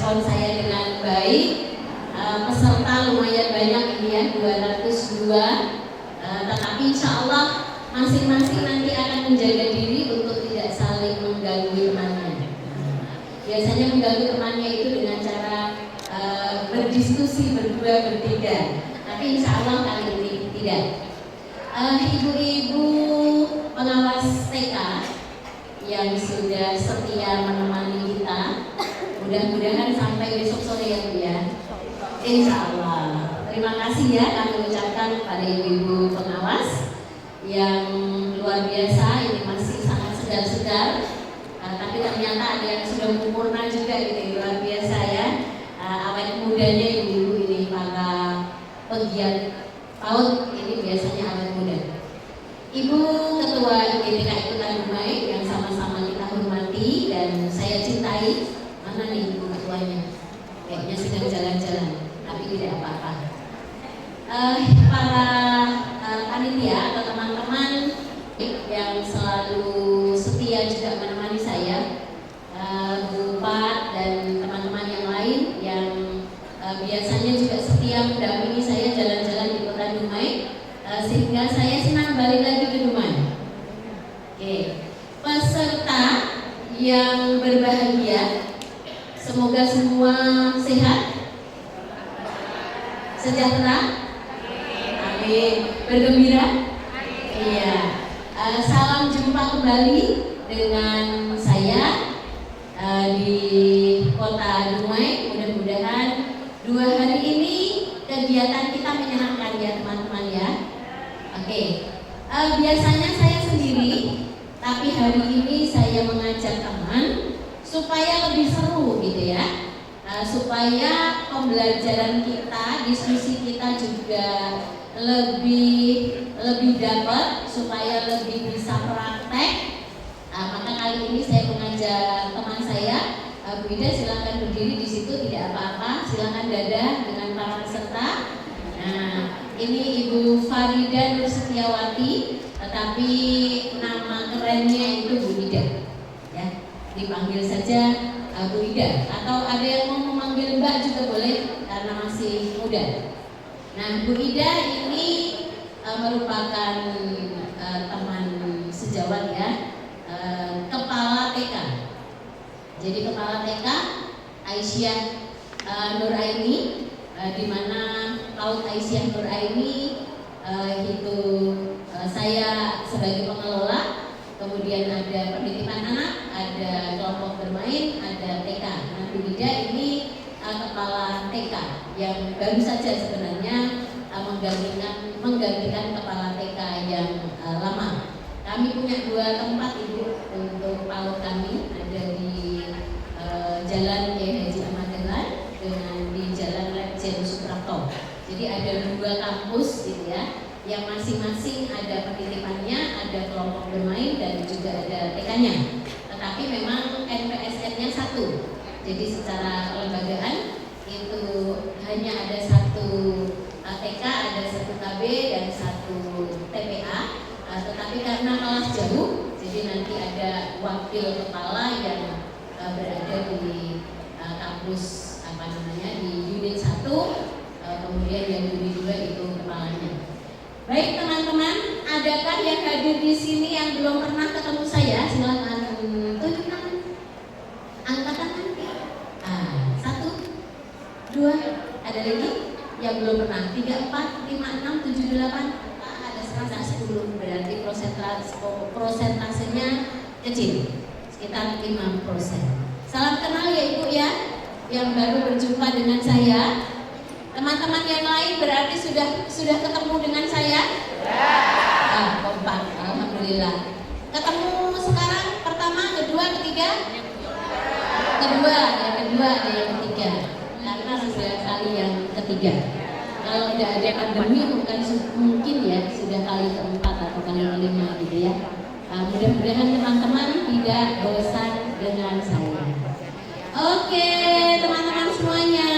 merespon saya dengan baik. Peserta lumayan banyak ini ya, 202. Tetapi insya Allah masing-masing nanti akan menjaga diri untuk tidak saling mengganggu temannya. Biasanya mengganggu temannya itu dengan cara berdiskusi berdua bertiga. Tapi insya Allah kali ini tidak. Ibu-ibu pengawas TK yang sudah setia menemani kita, mudah-mudahan sampai besok sore ya Bu ya. Insya Allah. Terima kasih ya kami ucapkan kepada ibu-ibu pengawas yang luar biasa. Ini masih sangat segar-segar, tapi ternyata ada yang sudah sempurna juga gitu, luar biasa ya. Awet mudanya ibu-ibu ini, para pegiat PAUD ini biasanya awet muda. Ibu Ketua IGTK Ikutan Dumai yang sama-sama kita hormati dan saya cintai. Mana nih Ibu Ketuanya? Kayaknya sedang jalan-jalan, tapi tidak apa-apa. Para panitia atau teman-teman yang selalu setia juga menemani saya, Bu Pat dan teman-teman yang lain yang biasanya juga setia mendampingi saya jalan-jalan di Kota Dumai, sehingga saya senang balik lagi ke Dumai. Oke, peserta yang berbahagia, semoga semua sehat, sejahtera, amin, bergembira, iya. Salam jumpa kembali dengan saya di Kota Dumai. Mudah-mudahan 2 hari ini kegiatan kita menyenangkan ya teman-teman ya. Oke, biasanya saya sendiri, tapi hari ini saya mengajak teman supaya lebih seru gitu ya. Supaya pembelajaran kita, diskusi kita juga lebih dapat, supaya lebih bisa praktek. Maka kali ini saya mengajak teman saya, Bu Ida, silakan berdiri di situ, tidak apa-apa. Silakan dadah dengan para peserta. Nah, ini Ibu Farida Nur Setiawati, tetapi nama kerennya itu Bu Ida. Ya, dipanggil saja Bu Ida, atau ada yang mau memanggil Mbak juga boleh karena masih muda. Nah, Bu Ida ini merupakan teman sejawat ya, kepala TK. Jadi kepala TK Aisyah Nuraini, di mana PAUD Aisyah Nuraini itu saya sebagai pengelola. Kemudian ada penitipan anak, ada kelompok bermain, ada TK. Nah, Bu Ida ini kepala TK yang baru saja sebenarnya menggantikan kepala TK yang lama. Kami punya 2 tempat Ibu untuk PAUD kami, ada di Jalan Kiai Haji Ahmad Dahlan dengan di Jalan Ledjen Suprapto. Jadi ada 2 kampus gitu ya, yang masing-masing ada penitipannya, ada kelompok bermain dan juga ada TK-nya. Tetapi memang NPSN-nya 1. Jadi secara kelembagaan itu hanya ada 1 TK, ada 1 KB dan 1 TPA. Tetapi karena kelas jauh, jadi nanti ada wakil kepala yang berada di kampus di unit 1, kemudian yang unit 2 itu kepalanya. Baik teman-teman, adakah yang hadir di sini yang belum pernah ketemu saya? Silakan tunjuk tangan, angkat tangan. 1, 2, ada lagi yang belum pernah? 3, 4, 5, 6, 7, 8, ada 10. Berarti prosentasenya kecil, sekitar 5%. Salam kenal ya Ibu ya, yang baru berjumpa dengan saya. Teman-teman yang lain berarti sudah ketemu dengan saya? Ya. Kompak, alhamdulillah. Ketemu sekarang pertama, kedua, ketiga? Kedua, ada yang ketiga. Karena sudah kali yang ketiga. Kalau tidak ada pandemi mungkin ya sudah kali keempat atau kali kelima gitu ya. Mudah-mudahan teman-teman tidak bosan dengan saya. Oke, teman-teman semuanya.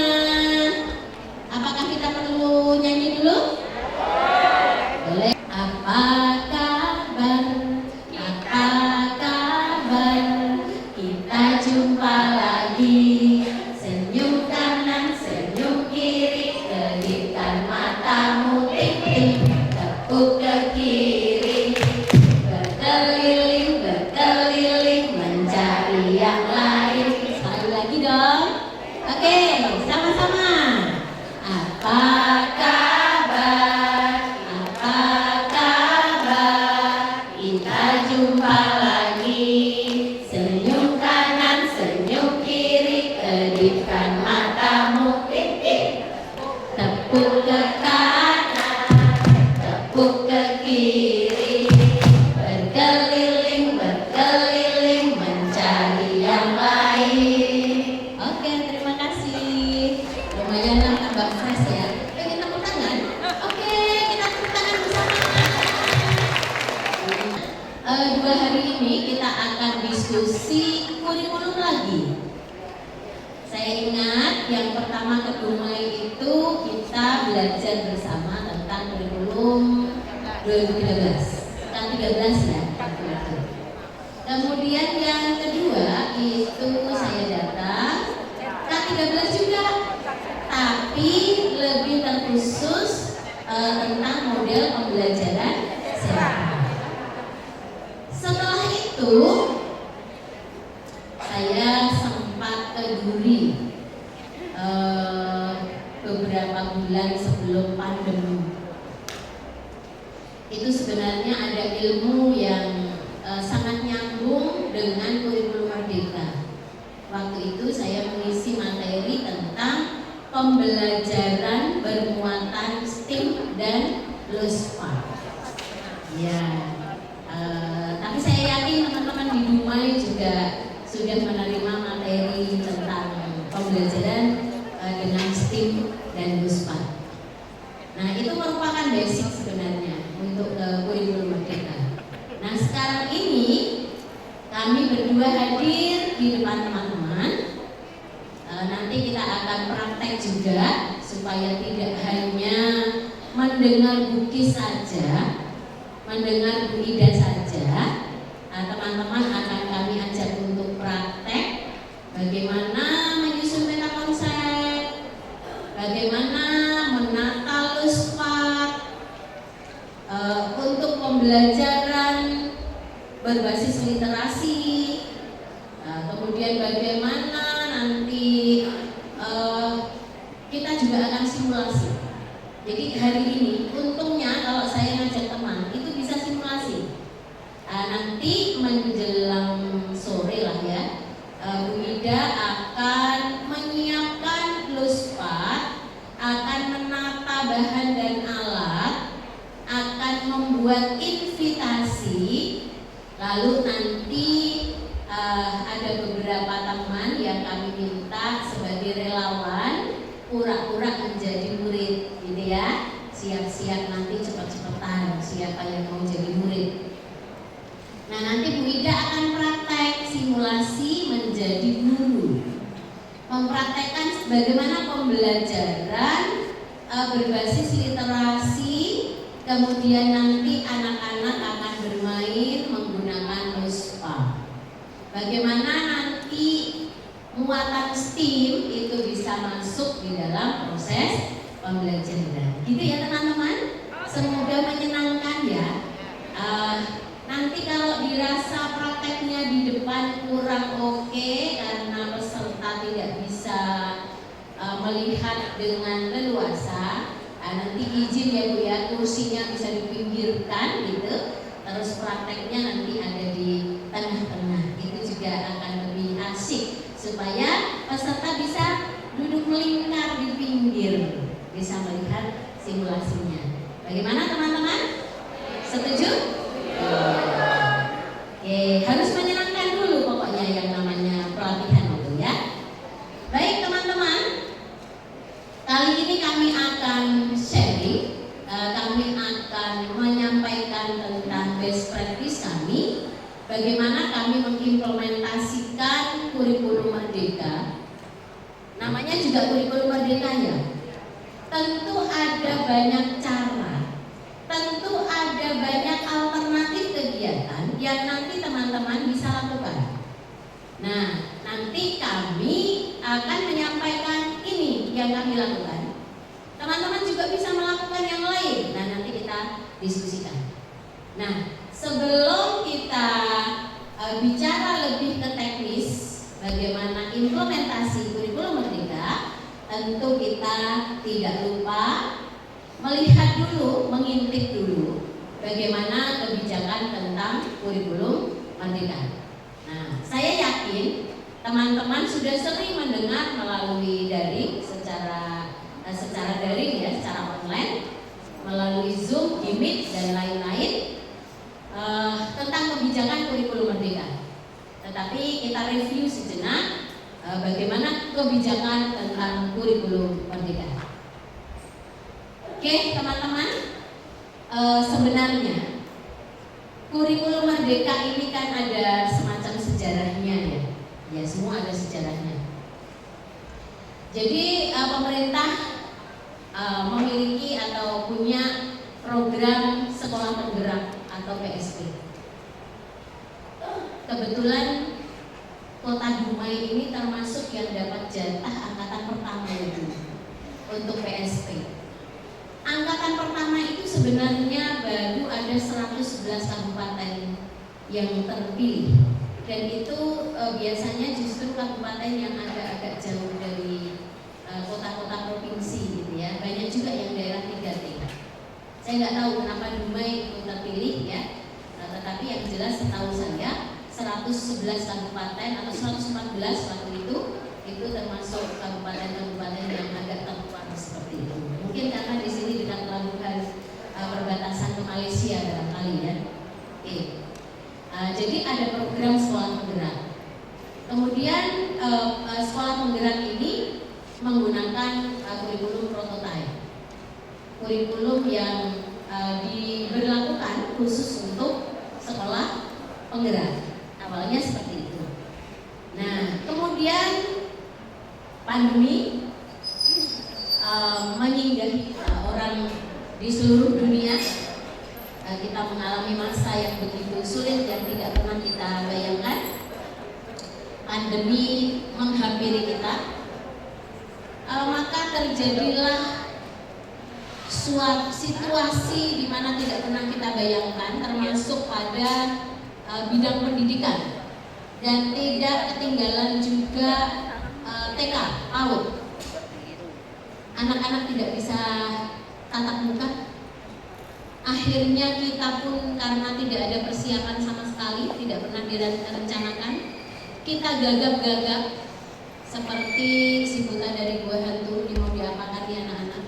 Apakah kita perlu nyanyi dulu? Boleh. Apa kabar? Apa kabar? Kita jumpa lagi. Senyum Apa kabar? Apa kabar? Kita jumpa lagi. Senyum kanan, senyum kiri, kedipkan matamu, tepuk ke kanan, tepuk ke kiri, berkeliling, berkeliling, mencari yang lain. Oke, terima kasih. Lumayan nambah fresh ya. Pengen tepuk tangan? Oke, kita tepuk tangan bersama. Dua hari ini kita akan diskusi kurikulum lagi. Saya ingat yang pertama kedua itu kita belajar bersama tentang kurikulum 2013, kan 13 ya. Kemudian yang kedua itu saya datang kan 13 juga, tapi lebih terkhusus tentang model pembelajaran sehat. Setelah itu saya sempat ke Duri beberapa bulan sebelum pandemi. Itu sebenarnya ada ilmu yang sangat nyambung dengan kurikulum Merdeka. Waktu itu saya mengisi materi tentang pembelajaran bermuatan STEAM dan LUSPA. Ya, tapi saya yakin teman-teman di Dumai juga sudah menerima materi tentang pembelajaran dengan STEAM dan LUSPA. Nah, itu merupakan basic sebenarnya untuk kurikulum Merdeka. Nah, sekarang ini kami berdua hadir di depan teman-teman. Nanti kita akan praktek juga supaya tidak hanya mendengar buki saja, mendengar Bu Ida saja. Teman-teman akan kami ajak untuk praktek bagaimana menyusun peta konsep, bagaimana menata LUSPA untuk pembelajaran berbasis literasi, kemudian bagaimana nanti kita juga akan simulasi. Jadi hari ini untungnya kalau saya ngajak teman itu bisa simulasi. Nanti menjelang sore lah ya, Bu Ida akan menyiapkan LUSPA, akan menata bahan dan alat, akan membuat invitasi, lalu nanti ada beberapa teman yang kami minta sebagai relawan pura-pura menjadi murid, gitu ya. Siap-siap nanti cepat-cepatan siapa yang mau jadi murid. Nah, nanti Bu Ida akan praktek simulasi menjadi guru, mempraktekkan bagaimana pembelajaran berbasis literasi. Kemudian nanti anak-anak akan bermain menggunakan LUSPA. Bagaimana nanti muatan STEAM itu bisa masuk di dalam proses pembelajaran. Gitu ya teman-teman. Semoga menyenangkan ya. Nanti kalau dirasa prakteknya di depan kurang oke karena peserta tidak bisa melihat dengan leluasa, nanti izin ya Bu ya, kursinya bisa dipinggirkan gitu. Terus prakteknya nanti ada di tengah-tengah. Itu juga akan lebih asik supaya peserta bisa duduk melingkar di pinggir, bisa melihat simulasinya. Bagaimana teman-teman? Setuju? Oke, harus menyenangkan dulu pokoknya yang namanya pelatihan itu ya. Baik teman-teman, kali ini kami akan sharing, kami akan menyampaikan tentang best practice kami, bagaimana kami mengimplementasikan kurikulum Merdeka. Namanya juga kurikulum Merdeka ya. Tentu ada banyak cara, tentu ada banyak alternatif kegiatan yang nanti teman-teman bisa lakukan. Nah, nanti kami akan menyampaikan ini yang kami lakukan. Teman-teman juga bisa melakukan yang lain. Nah, nanti kita diskusikan. Nah, sebelum kita bicara lebih ke teknis bagaimana implementasi kurikulum Merdeka, tentu kita tidak lupa melihat dulu, mengintip dulu bagaimana kebijakan tentang kurikulum merdeka. Nah, saya yakin teman-teman sudah sering mendengar melalui daring secara daring ya, secara online, melalui Zoom, Meet dan lain-lain tentang kebijakan kurikulum merdeka. Tetapi kita review sejenak bagaimana kebijakan tentang kurikulum merdeka. Oke, teman-teman, sebenarnya kurikulum merdeka ini kan ada semacam sejarahnya ya. Ya, semua ada sejarahnya. Jadi pemerintah memiliki atau punya program sekolah penggerak atau PSP. Kebetulan Kota Dumai ini termasuk yang dapat jatah angkatan pertama itu untuk PSP. Angkatan pertama itu sebenarnya baru ada 111 kabupaten yang terpilih, dan itu biasanya justru kabupaten yang agak-agak jauh dari kota-kota provinsi gitu ya. Banyak juga yang daerah 3T. Saya nggak tahu kenapa Dumai itu terpilih ya, tetapi yang jelas setahu saya 111 kabupaten atau 114 waktu itu termasuk kabupaten-kabupaten yang agak terluar seperti itu. Mungkin karena di sini dekat pelabuhan perbatasan ke Malaysia barangkali ya. Oke. Jadi ada program sekolah penggerak. Kemudian sekolah penggerak ini menggunakan kurikulum prototipe, kurikulum yang diberlakukan khusus untuk sekolah penggerak. Awalnya seperti itu. Nah, kemudian pandemi menyinggahi orang di seluruh dunia. Kita mengalami masa yang begitu sulit yang tidak pernah kita bayangkan. Pandemi menghampiri kita, maka terjadilah suatu situasi di mana tidak pernah kita bayangkan, termasuk pada bidang pendidikan, dan tidak ketinggalan juga TK, PAUD. Anak-anak tidak bisa tatap muka. Akhirnya kita pun karena tidak ada persiapan sama sekali, tidak pernah direncanakan, kita gagap-gagap seperti si buta dari gua hantu, mau diapakan ya anak-anak.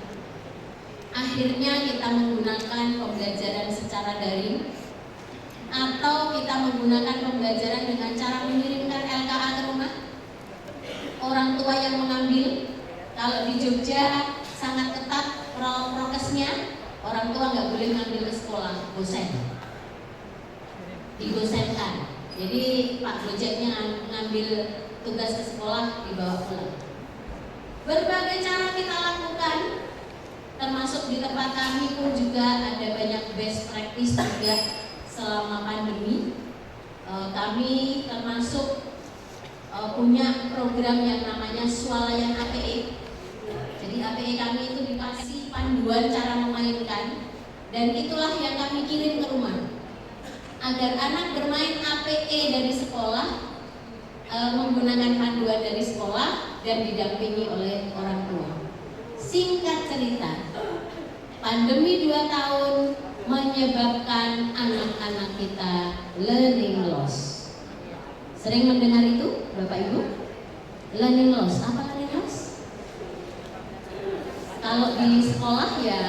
Akhirnya kita menggunakan pembelajaran secara daring, atau kita menggunakan pembelajaran dengan cara mengirimkan LKA ke rumah. Orang tua yang mengambil, kalau di Jogja sangat ketat prokesnya, orang tua nggak boleh ngambil ke sekolah, dosen digosenkan. Jadi Pak Gojeknya ngambil tugas ke sekolah, dibawa pulang. Berbagai cara kita lakukan, termasuk di tempat kami pun juga ada banyak best practice juga. Selama pandemi, kami termasuk punya program yang namanya Swalayan APE. Jadi APE kami itu dikasih panduan cara memainkan, dan itulah yang kami kirim ke rumah, agar anak bermain APE dari sekolah, menggunakan panduan dari sekolah dan didampingi oleh orang tua. Singkat cerita, pandemi 2 tahun menyebabkan anak-anak kita learning loss. Sering mendengar itu, Bapak Ibu? Learning loss, apa learning loss? Kalau di sekolah ya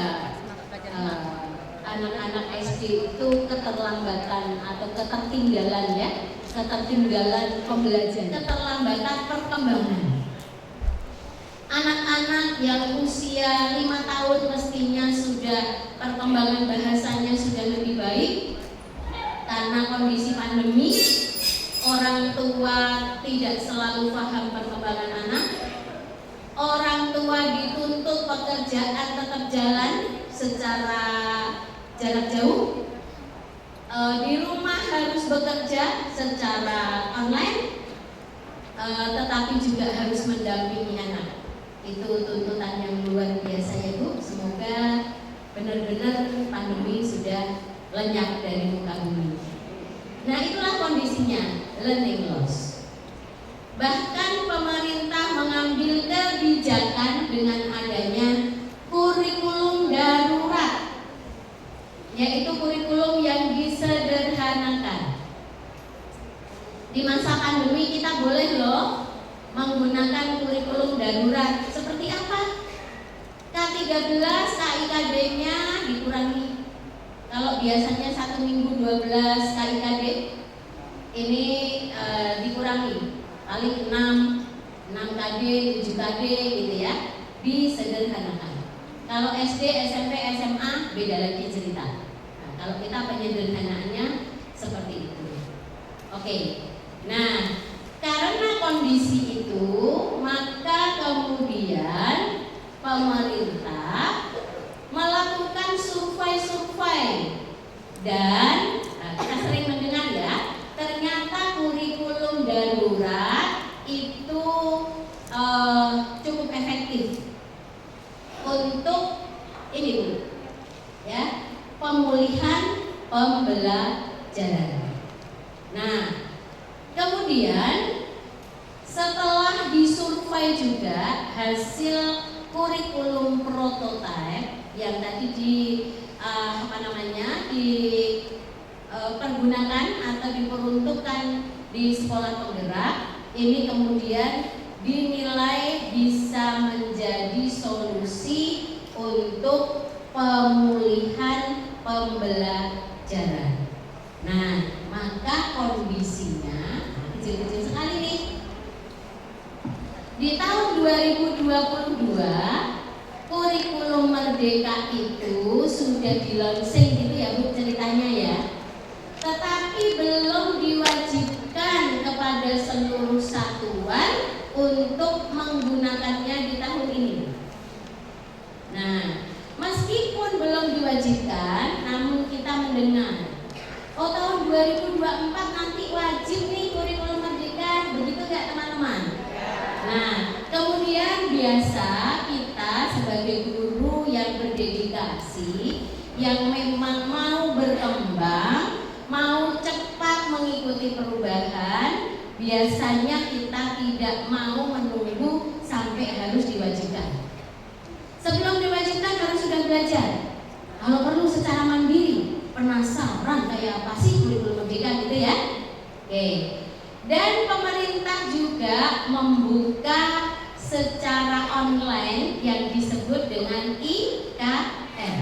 anak-anak SD itu keterlambatan atau ketertinggalan ya, ketertinggalan pembelajaran, keterlambatan perkembangan. Anak-anak yang usia 5 tahun mestinya sudah perkembangan bahasanya sudah lebih baik. Karena kondisi pandemi, orang tua tidak selalu paham perkembangan anak. Orang tua dituntut pekerjaan tetap jalan secara jarak jauh. Di rumah harus bekerja secara online, tetapi juga harus mendampingi anak. Itu tuntutan yang luar biasa ya Bu. Semoga benar-benar pandemi sudah lenyap dari muka bumi. Nah, itulah kondisinya, learning loss. Bahkan pemerintah mengambil kebijakan menggunakan kurikulum darurat. Seperti apa? K13 KIKD-nya dikurangi. Kalau biasanya 1 minggu 12 KIKD, ini dikurangi. Paling 6 KD, 7 KD gitu ya. Disederhanakan. Kalau SD, SMP, SMA beda lagi cerita. Nah, kalau kita penyederhanaannya seperti itu. Oke. Nah, karena kondisi itu, maka kemudian pemerintah melakukan survei dan kita sering mendengar ya, ternyata kurikulum darurat itu cukup efektif untuk ini Bu, ya, pemulihan pembelajaran. Nah, kemudian setelah disurvei juga hasil kurikulum prototipe yang tadi dipergunakan atau diperuntukkan di sekolah penggerak, ini kemudian dinilai bisa menjadi solusi untuk pemulihan pembelajaran. Nah, maka kondisinya kecil-kecil sekali nih. Di tahun 2022 kurikulum Merdeka itu sudah di-launching gitu ya Bu ceritanya ya. Tetapi belum diwajibkan kepada seluruh satuan untuk menggunakannya di tahun ini. Nah, meskipun belum diwajibkan, namun kita mendengar, oh tahun 2024 nanti wajib nih kurikulum Merdeka, begitu nggak teman-teman? Nah, kemudian biasa kita sebagai guru yang berdedikasi, yang memang mau berkembang, mau cepat mengikuti perubahan, biasanya kita tidak mau menunggu sampai harus diwajibkan. Sebelum diwajibkan harus sudah belajar. Kalau perlu secara mandiri, penasaran kayak apa sih kurikulum Merdeka gitu ya. Oke. Dan pemerintah juga membuka secara online yang disebut dengan IKM,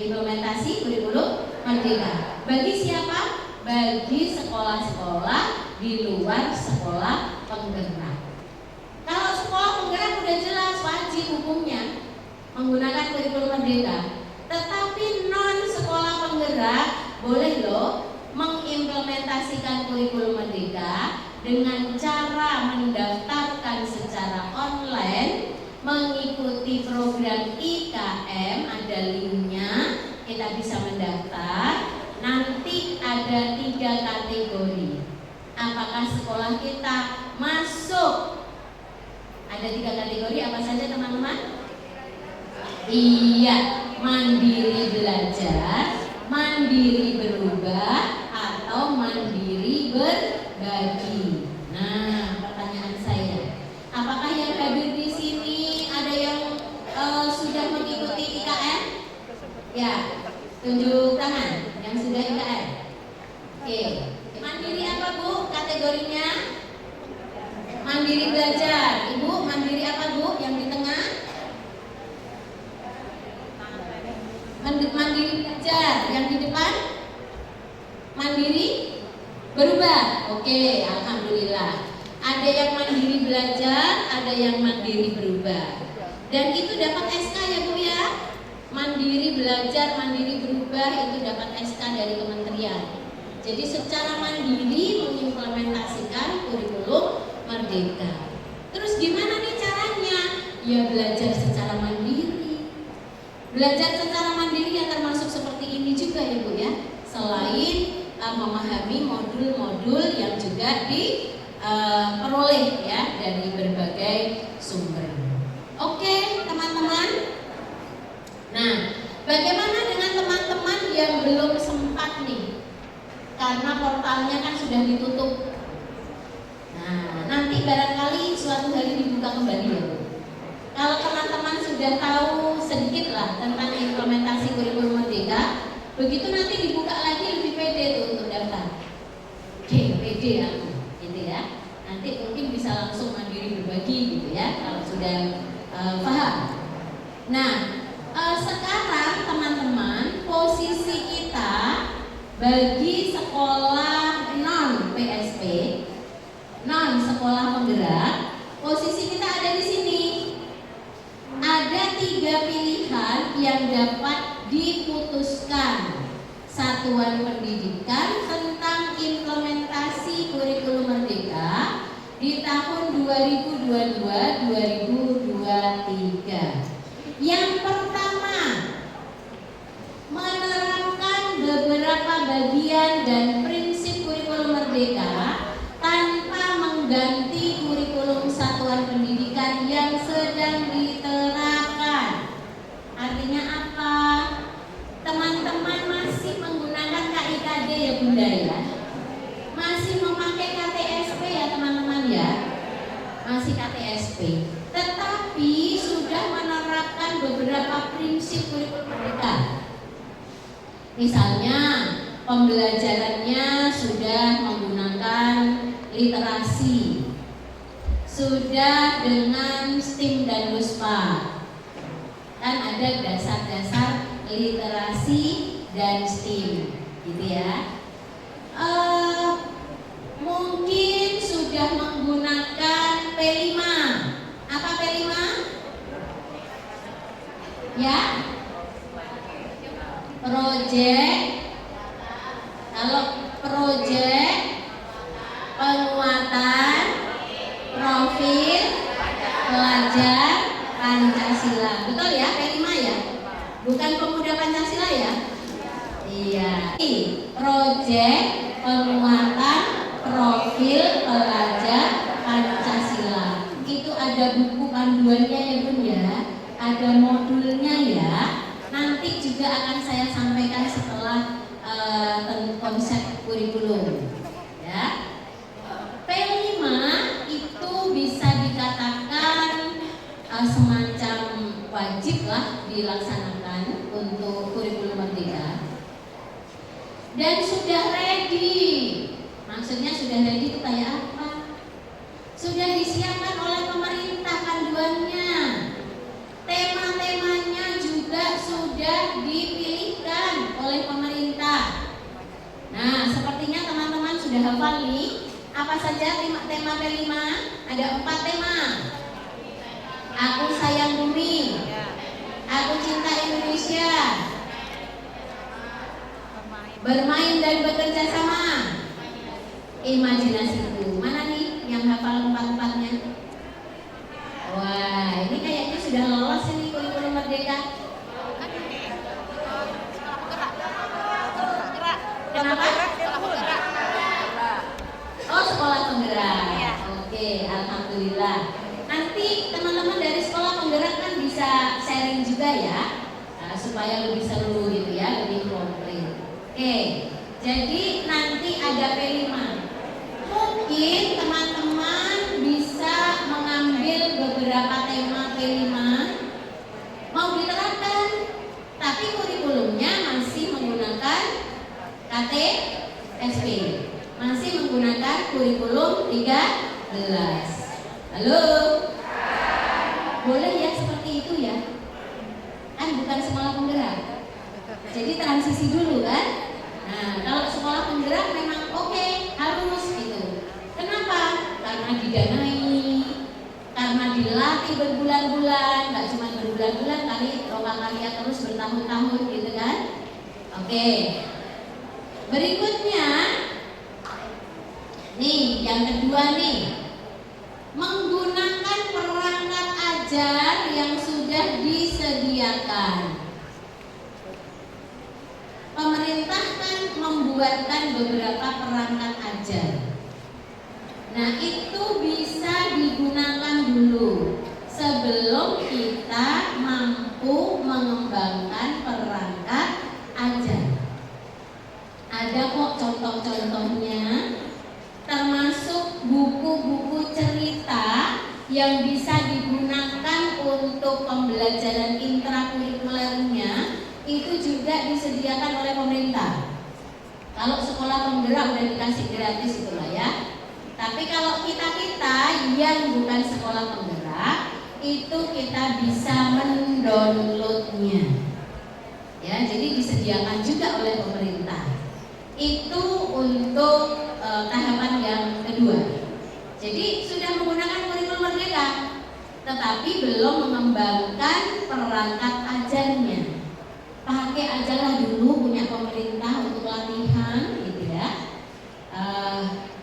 implementasi kurikulum Merdeka. Bagi siapa? Bagi sekolah-sekolah di luar sekolah penggerak. Kalau sekolah penggerak udah jelas wajib hukumnya menggunakan kurikulum Merdeka. Tetapi non sekolah penggerak boleh loh mengimplementasikan kurikulum Merdeka dengan cara mendaftarkan secara online, mengikuti program IKM, ada linknya, kita bisa mendaftar. Nanti ada 3 kategori. Apakah sekolah kita masuk? Ada 3 kategori apa saja teman-teman? Iya, mandiri belajar, mandiri berubah, atau mandiri berbagi. Nah, pertanyaan saya, apakah yang hadir di sini ada yang sudah mengikuti IKM? Ya, tunjuk tangan yang sudah IKM. Oke, mandiri apa Bu kategorinya? Mandiri belajar. Ibu mandiri apa Bu yang di tengah? Mandiri belajar. Yang di depan? Mandiri berubah. Oke, alhamdulillah. Ada yang mandiri belajar, ada yang mandiri berubah. Dan itu dapat SK ya Bu ya. Mandiri belajar, mandiri berubah itu dapat SK dari kementerian. Jadi secara mandiri mengimplementasikan kurikulum Merdeka. Terus gimana nih caranya? Ya belajar secara mandiri. Belajar secara mandiri yang termasuk seperti ini juga ya Bu ya. Selain memahami modul-modul yang juga diperoleh ya dari berbagai sumber. Oke teman-teman. Nah, bagaimana dengan teman-teman yang belum sempat nih? Karena portalnya kan sudah ditutup. Nah, nanti barangkali suatu hari dibuka kembali ya Bu. Kalau teman-teman sudah tahu sedikit lah tentang implementasi kurikulum Merdeka, begitu nanti dibuka lagi lebih pede tuh untuk daftar. Oke, pede aku, gitu ya. Nanti mungkin bisa langsung mandiri berbagi ya, kalau sudah paham. Nah, sekarang teman-teman, posisi kita bagi sekolah non PSP, non sekolah penggerak, posisi kita ada di sini. Ada 3 pilihan yang dapat diputuskan Satuan Pendidikan tentang implementasi kurikulum merdeka di tahun 2022-2023. Yang pertama, menerapkan beberapa bagian dan prinsip kurikulum merdeka tanpa mengganti kurikulum satuan pendidikan yang sedang diterapkan. Artinya apa? Teman-teman masih menggunakan KIKD ya Bunda ya? Masih memakai KTSP ya teman-teman ya? Masih KTSP. Tetapi sudah menerapkan beberapa prinsip kurikulum merdeka. Misalnya pembelajarannya sudah menggunakan literasi, sudah dengan STIM dan LUSPA, kan ada dasar-dasar literasi dan STIM, gitu ya. Mungkin sudah menggunakan P5. Apa P5? Ya, project. Kalau project penguatan profil pelajar Pancasila, betul ya P5 ya? Bukan pemuda Pancasila ya? Iya. Project penguatan profil pelajar Pancasila. Itu ada buku panduannya ya Bun ya, ada modulnya ya. Nanti juga akan saya sampaikan setelah konsep kurikulum. Ya. P5 itu bisa dikatakan semacam wajib lah dilaksanakan untuk kurikulum merdeka. Dan sudah ready. Maksudnya sudah ready itu kayak apa? Sudah disiapkan oleh pemerintah panduannya. Tema-temanya juga sudah dipilihkan oleh pemerintah. Nah, sepertinya teman-teman sudah hafal nih. Apa saja tema P5? Ada 4 tema. Aku sayang bumi, aku cinta Indonesia, bermain dan bekerja sama, imajinasiku. Mana nih yang hafal 4-4-nya? Wah, ini kayaknya sudah lolos ini kurikulum merdeka. Kenapa? Oh, sekolah penggerak. Oke, alhamdulillah. Nanti teman-teman dari sekolah penggerak kan bisa sharing juga ya, supaya lebih seru gitu ya, lebih komplit. Oke, jadi nanti ada P5. Mungkin teman-teman bisa mengambil beberapa tema P5 mau diterapkan, tapi kurikulumnya masih menggunakan KTSP, masih menggunakan kurikulum 13. Halo? Boleh ya seperti itu ya? Kan bukan sekolah penggerak. Jadi transisi dulu kan? Nah, kalau sekolah penggerak memang oke, harus gitu. Kenapa? Karena didanai, karena dilatih berbulan-bulan, nggak cuma berbulan-bulan kali, karya terus bertahun-tahun gitu kan? Oke. Berikutnya, nih yang kedua nih, menggunakan perangkat ajar yang sudah disediakan. Pemerintah kan membuatkan beberapa perangkat ajar. Nah, itu bisa digunakan dulu sebelum kita mampu mengembangkan perangkat ajar. Ada kok contoh-contohnya, termasuk buku-buku cerita yang bisa digunakan untuk pembelajaran intrakurikulernya, itu juga disediakan oleh pemerintah. Kalau sekolah penggerak udah dikasih gratis itulah ya. Tapi kalau kita yang bukan sekolah penggerak, itu kita bisa mendownloadnya. Ya, jadi disediakan juga oleh pemerintah. Itu untuk tahapan yang kedua. Jadi sudah menggunakan kurikulum Merdeka, tetapi belum mengembangkan perangkat ajarnya. Pakai ajalah dulu punya pemerintah untuk latihan, gitu ya.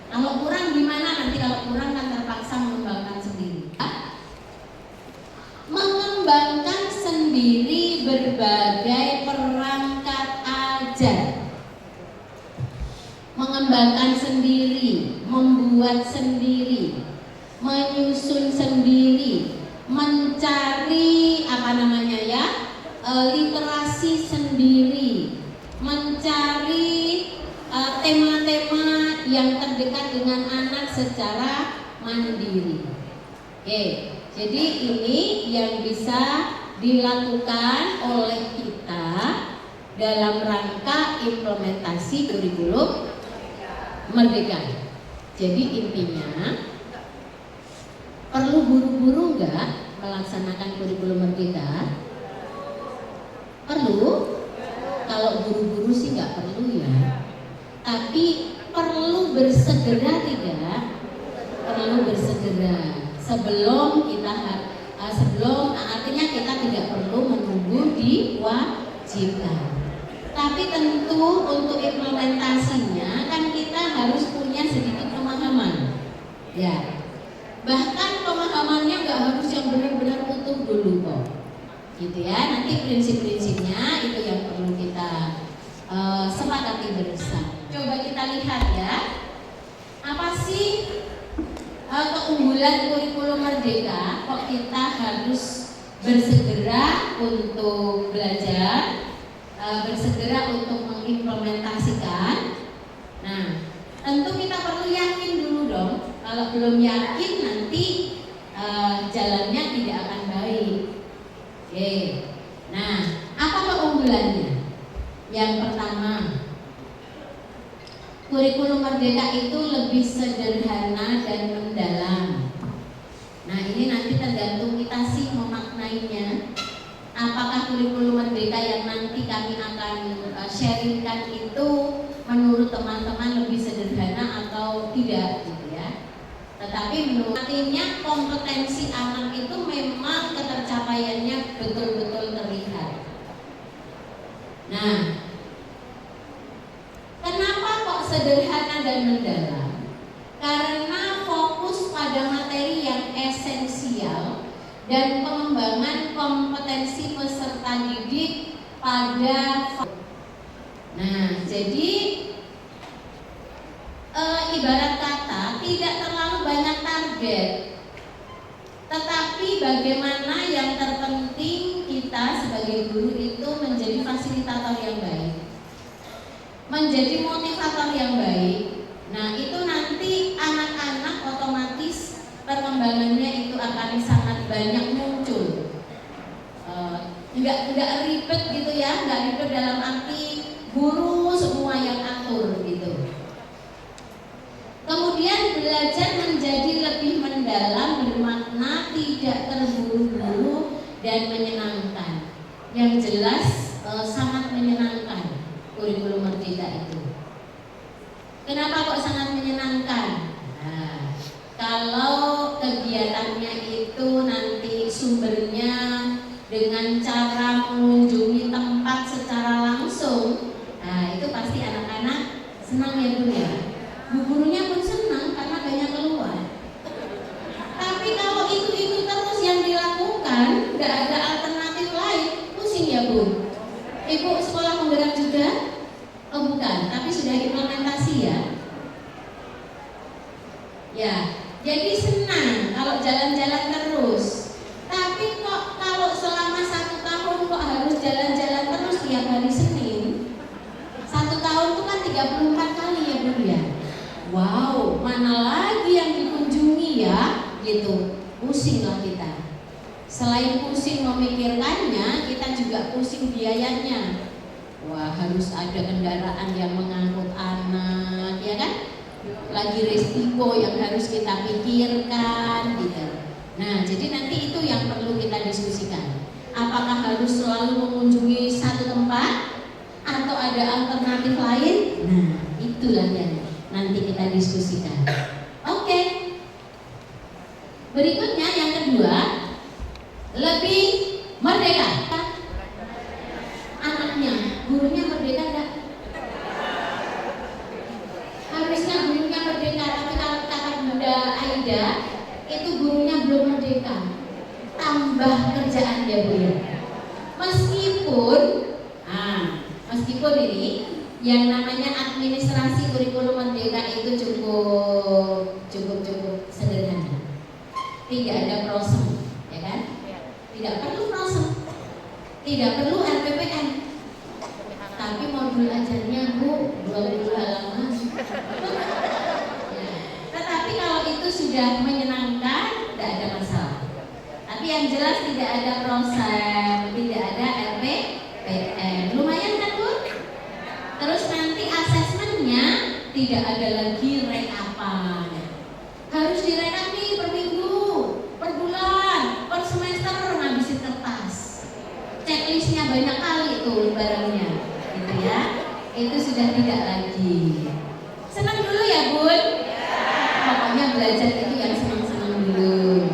Kalau kurang gimana? Nanti kalau kurang kan terpaksa mengembangkan sendiri. Mengembangkan sendiri berbagai perangkat ajar. Mengembangkan sendiri, membuat sendiri, menyusun sendiri, mencari literasi sendiri, mencari tema-tema yang terdekat dengan anak secara mandiri. Oke, jadi ini yang bisa dilakukan oleh kita dalam rangka implementasi kurikulum Merdeka. Jadi intinya perlu buru-buru nggak melaksanakan kurikulum Merdeka? Perlu. Kalau buru-buru sih nggak perlu ya. Tapi perlu bersegera tidak? Perlu bersegera. Sebelum artinya kita tidak perlu menunggu diwajibkan. Tapi tentu untuk implementasinya kan kita harus punya sedikit pemahaman. Ya. Bahkan pemahamannya nggak harus yang benar-benar utuh dulu kok. Gitu ya. Nanti prinsip-prinsipnya itu yang perlu kita sepakati bersama. Coba kita lihat ya. Apa sih keunggulan kurikulum Merdeka? Kok kita harus bersegera untuk belajar, bersegera untuk mengimplementasikan. Nah, tentu kita perlu yakin dulu dong. Kalau belum yakin nanti jalannya tidak akan baik. Oke. Nah, apa keunggulannya? Yang pertama, kurikulum Merdeka itu lebih sederhana dan mendalam. Nah, ini nanti tergantung kita sih memaknainya. Apakah kurikulum Merdeka yang nanti kami akan sharingkan itu menurut teman-teman lebih sederhana atau tidak gitu ya. Tetapi menurut artinya kompetensi anak itu memang ketercapaiannya betul-betul terlihat. Nah, kenapa kok sederhana dan mendalam? Karena fokus pada materi yang esensial dan pengembangan kompetensi peserta didik pada. Nah, jadi ibarat kata tidak terlalu banyak target, tetapi bagaimana yang terpenting kita sebagai guru itu menjadi fasilitator yang baik, menjadi motivator yang baik. Nah, itu nanti anak-anak otomatis perkembangannya itu akan sangat banyak muncul. Enggak ribet gitu ya, enggak ribet dalam arti guru semua yang atur gitu. Kemudian belajar menjadi lebih mendalam, bermakna, tidak terburu-buru dan menyenangkan. Yang jelas sangat menyenangkan kurikulum Merdeka itu. Kenapa kok sangat menyenangkan? Nah, kalau kegiatannya itu nanti sumbernya dengan cara mengunjungi tempat secara langsung, nah itu pasti anak-anak senang ya Bu ya. Bu gurunya pun senang karena banyak keluar. Tapi kalau itu terus yang dilakukan, nggak ada alternatif lain, pusing ya Bu. Ibu sekolah penggerak juga? Oh bukan, tapi sudah implementasi ya. Ya, jadi senang kalau jalan-jalan terus. Tapi kok kalau selama 1 tahun kok harus jalan-jalan terus tiap hari Senin? 1 tahun itu kan 34 kali ya Bu ya. Wow, mana lagi yang dikunjungi ya, gitu. Pusing lah kita. Selain pusing memikirkannya, kita juga pusing biayanya. Wah, harus ada kendaraan yang mengangkut anak, ya kan? Lagi resiko yang harus kita pikirkan, gitu. Nah, jadi nanti itu yang perlu kita diskusikan. Apakah harus selalu mengunjungi satu tempat atau ada alternatif lain? Nah, itulah yang nanti kita diskusikan. Oke. Berikutnya yang kedua, lebih merdeka. Anaknya, gurunya merdeka enggak? Harusnya gurunya merdeka, tapi kalau kata Bunda Aida, itu gurunya belum merdeka. Tambah kerjaan dia Bu. Meskipun ini yang namanya administrasi kurikulum merdeka itu cukup sederhana. Tidak ada prosem, ya kan? Tidak perlu prosem, tidak perlu RPPN, tapi modul ajarnya Bu 20 halaman. Ya. Tetapi kalau itu sudah menyenangkan, tidak ada masalah. Tapi yang jelas tidak ada prosem, tidak ada RPPN. Lumayan kan Bu? Terus nanti asesmennya tidak ada lagi rekapan. Harus direkap nih per minggu, per bulan, per semester, ngabisin kertas. Checklistnya banyak kali tuh barangnya, gitu ya. Itu sudah tidak lagi. Senang dulu ya Bun? Pokoknya belajar itu yang senang-senang dulu.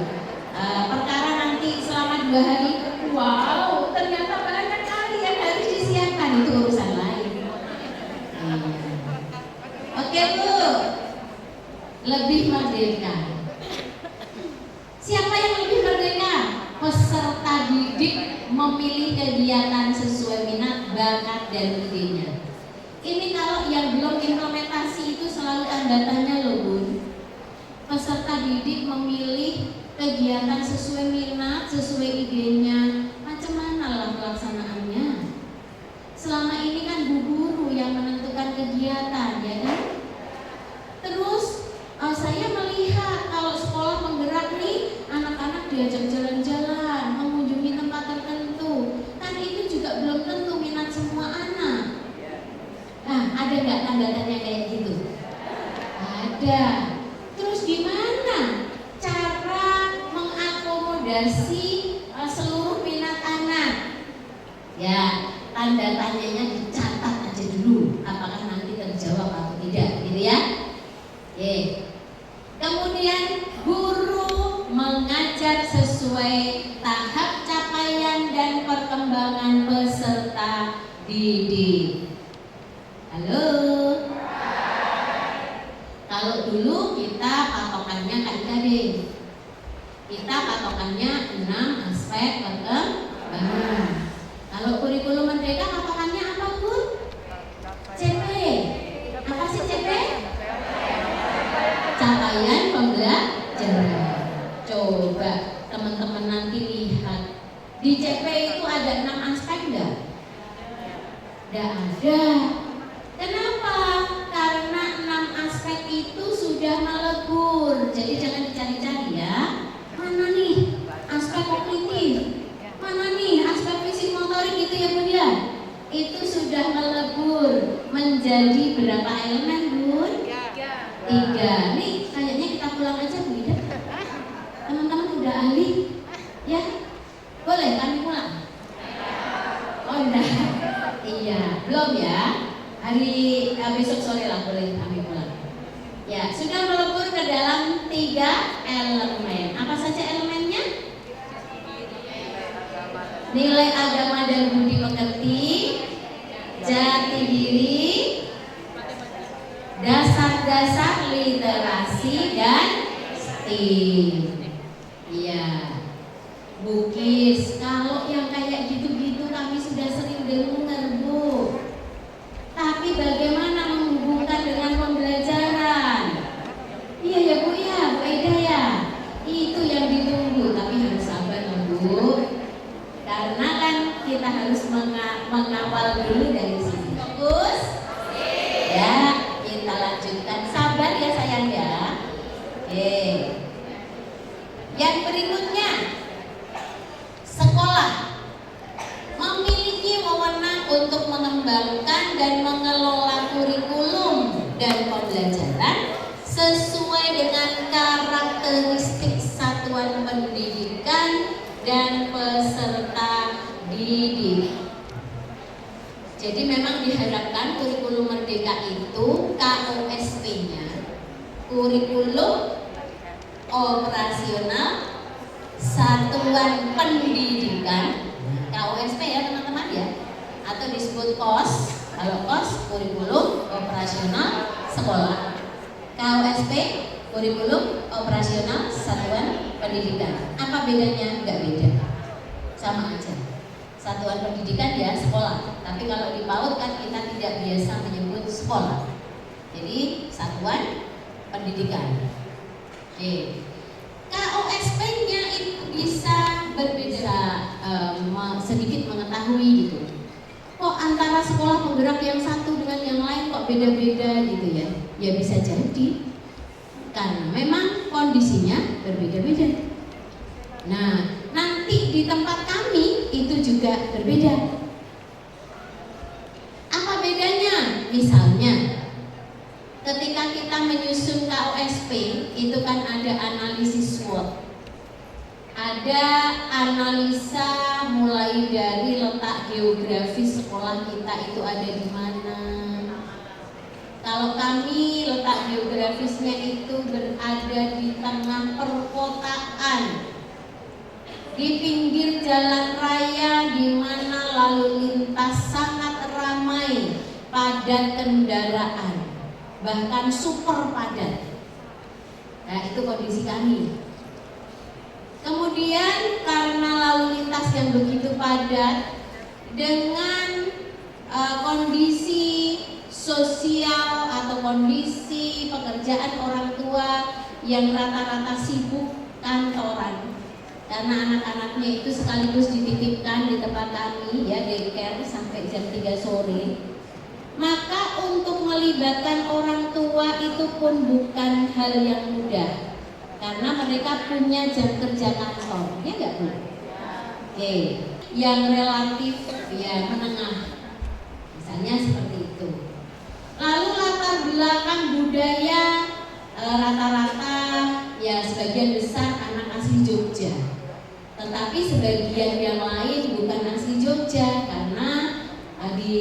Perkara nanti selama 2 hari, wow, ternyata banyak kali yang harus disiapkan, itu urusan lain. Oke Bu, lebih merdeka. Siapa yang lebih merdeka? Peserta didik memilih kegiatan sesuai minat, bakat, dan idenya. Ini kalau yang belum implementasi itu selalu tanda tanya loh Bun. Peserta didik memilih kegiatan sesuai minat, sesuai idenya. Macam mana lah pelaksanaannya? Selama ini kan bu guru yang menentukan kegiatan, ya kan? Terus saya melihat kalau sekolah menggerak nih, anak-anak diajak jalan-jalan, mengunjungi tempat tertentu. Kan itu juga belum tentu minat semua anak. Nah, ada nggak tanda-tanda kayak gitu? Ada. Terus gimana cara mengakomodasi seluruh minat anak? Ya, tanda tanyanya dicatat aja dulu, apakah nanti terjawab atau tidak, gitu ya. Kemudian guru mengajar sesuai tahap capaian dan perkembangan peserta didik. Halo. Kalau dulu kita patokannya KIKD, kita patokannya 6 aspek perkembangan. Kalau kurikulum merdeka patokannya apa Bu? CP. Apa sih CP? Capaian pembelajaran. Coba teman-teman nanti lihat di CP itu ada 6 aspek enggak? Enggak ada. Kenapa? Karena 6 aspek itu sudah melebur. Jadi jangan dicari-cari ya. Mana nih aspek kognitif? Mana nih aspek fisik motorik itu ya Bun ya? Itu sudah melebur menjadi berapa elemen Bun? 3. Nih kayaknya kita pulang aja Bu Ida. Teman-teman udah ahli? Ya? Boleh kami pulang? Oh enggak. Iya, belum ya. Hari besok sore lah boleh kami pulang. Ya, sudah melebur ke dalam 3 elemen. Apa saja elemennya? Nilai agama dan budi pekerti, jati diri, dasar-dasar literasi, dan STEAM. Iya, Bukis. Kalau yang kayak gitu-gitu kami sudah sering dengar Bu. Tapi bagaimana menghubungkan dengan pembelajaran? Iya ya Bu ya, Bu Eda ya. Itu yang ditunggu, tapi harus sabar Bu. Karena kan kita harus mengawal dulu dari sini. Fokus. Ya, kita lanjutkan. Sabar ya sayang ya. Oke. Yang berikutnya, sekolah memiliki wewenang untuk mengembangkan dan mengelola kurikulum dan pembelajaran sesuai dengan karakteristik satuan pendidikan dan peserta didik. Jadi memang diharapkan kurikulum merdeka itu KOSP-nya, kurikulum operasional satuan pendidikan, KOSP ya teman-teman ya, atau disebut KOS. Kalau KOS kurikulum operasional sekolah, KOSP kurikulum operasional satuan pendidikan. Apa bedanya? Enggak beda, sama aja. Satuan pendidikan ya sekolah, tapi kalau di PAUD kan kita tidak biasa menyebut sekolah, jadi satuan pendidikan. Oke. KOSP-nya itu bisa berbeda, sedikit mengetahui gitu. Kok antara sekolah penggerak yang satu dengan yang lain kok beda-beda gitu ya? Ya bisa jadi karena memang kondisinya berbeda-beda. Nah, nanti di tempat kami itu juga berbeda. Apa bedanya? Misalnya, ketika kita menyusun KOSP, itu kan ada analisis SWOT, ada analisa mulai dari letak geografis sekolah kita itu ada di mana. Kalau kami letak geografisnya itu berada di tengah perkotaan, di pinggir jalan raya di mana lalu lintas sangat ramai, padat kendaraan, bahkan super padat. Nah, itu kondisi kami. Kemudian karena lalu lintas yang begitu padat dengan kondisi sosial atau kondisi pekerjaan orang tua yang rata-rata sibuk kantoran, karena anak-anaknya itu sekaligus dititipkan di tempat kami ya, daycare sampai jam 3 sore. Maka untuk melibatkan orang tua itu pun bukan hal yang mudah, karena mereka punya jam kerja kantor, ya enggak Bu? Oke, yang relatif ya menengah, misalnya seperti itu. Lalu latar belakang budaya rata-rata ya sebagian besar anak asli Jogja, tetapi sebagian yang lain bukan asli Jogja, karena di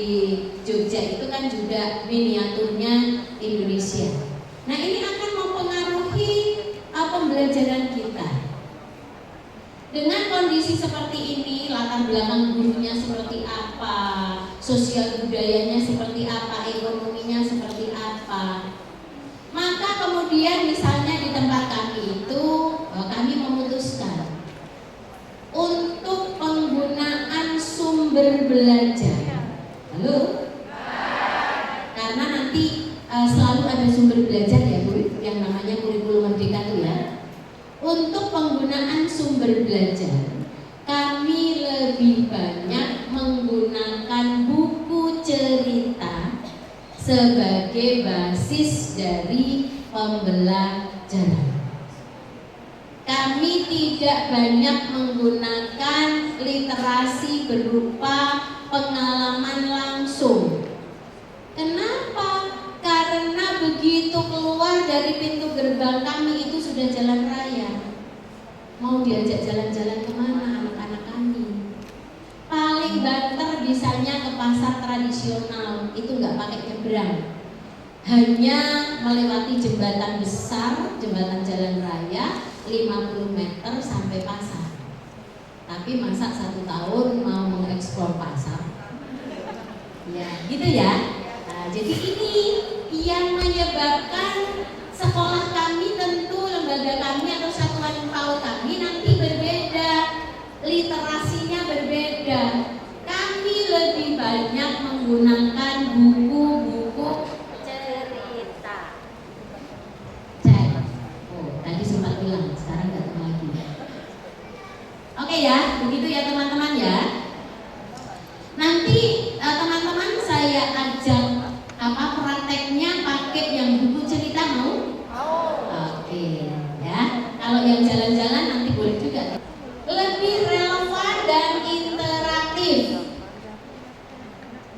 Jogja itu kan juga miniaturnya Indonesia. Nah, ini akan mempengaruhi pembelajaran kita. Dengan kondisi seperti ini, latar belakang gurunya seperti apa, sosial budayanya seperti apa, ekonominya seperti apa, maka kemudian misalnya di tempat kami itu kami memutuskan untuk penggunaan sumber belajar. Halo? Karena nanti selalu ada sumber belajar ya Bu, yang namanya kurikulum merdeka itu ya. Untuk penggunaan sumber belajar, kami lebih banyak menggunakan buku cerita sebagai basis dari pembelajaran. Kami tidak banyak menggunakan literasi berupa pengalaman langsung. Kenapa? Karena begitu keluar dari pintu gerbang kami itu sudah jalan raya. Mau diajak jalan-jalan kemana anak-anak kami? Paling banter bisanya ke pasar tradisional, itu nggak pakai nyebrang, hanya melewati jembatan besar, jembatan jalan raya 50 meter sampai pasar. Tapi masa 1 tahun mau mengeksplor pasar? Ya gitu ya. Nah, jadi ini yang menyebabkan sekolah kami, tentu lembaga kami atau satuan PAUD kami nanti berbeda, literasinya berbeda. Kami lebih banyak menggunakan buku-buku cerita. Cek. Oh, tadi sempat bilang, sekarang nggak tahu lagi. Oke ya, begitu ya teman-teman ya. Nanti teman-teman saya ajak prakteknya pakai yang buku cerita, mau? Oke ya. Kalau yang jalan-jalan nanti boleh juga. Lebih relevan dan interaktif.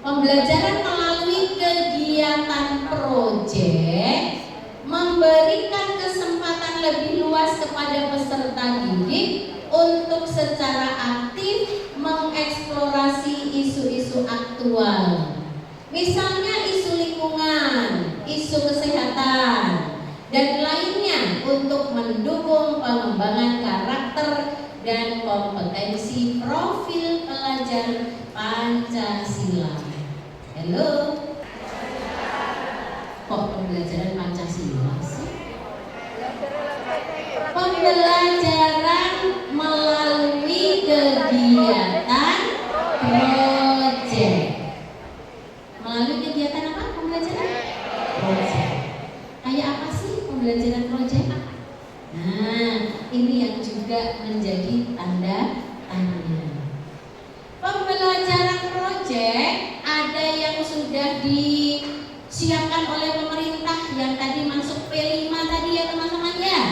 Pembelajaran melalui kegiatan proyek memberikan kesempatan lebih luas kepada peserta didik untuk secara aktif mengeksplorasi isu-isu aktual. Misalnya isu lingkungan, isu kesehatan, dan lainnya untuk mendukung pengembangan karakter dan kompetensi profil pelajar Pancasila. Halo? Kok pembelajaran Pancasila sih? Pembelajaran melalui kegiatan project. Melalui kegiatan apa pembelajaran? Project. Kayak apa sih pembelajaran project? Nah, ini yang juga menjadi tanda tanya. Pembelajaran project ada yang sudah disiapkan oleh pemerintah yang tadi masuk P5 tadi ya teman-teman ya.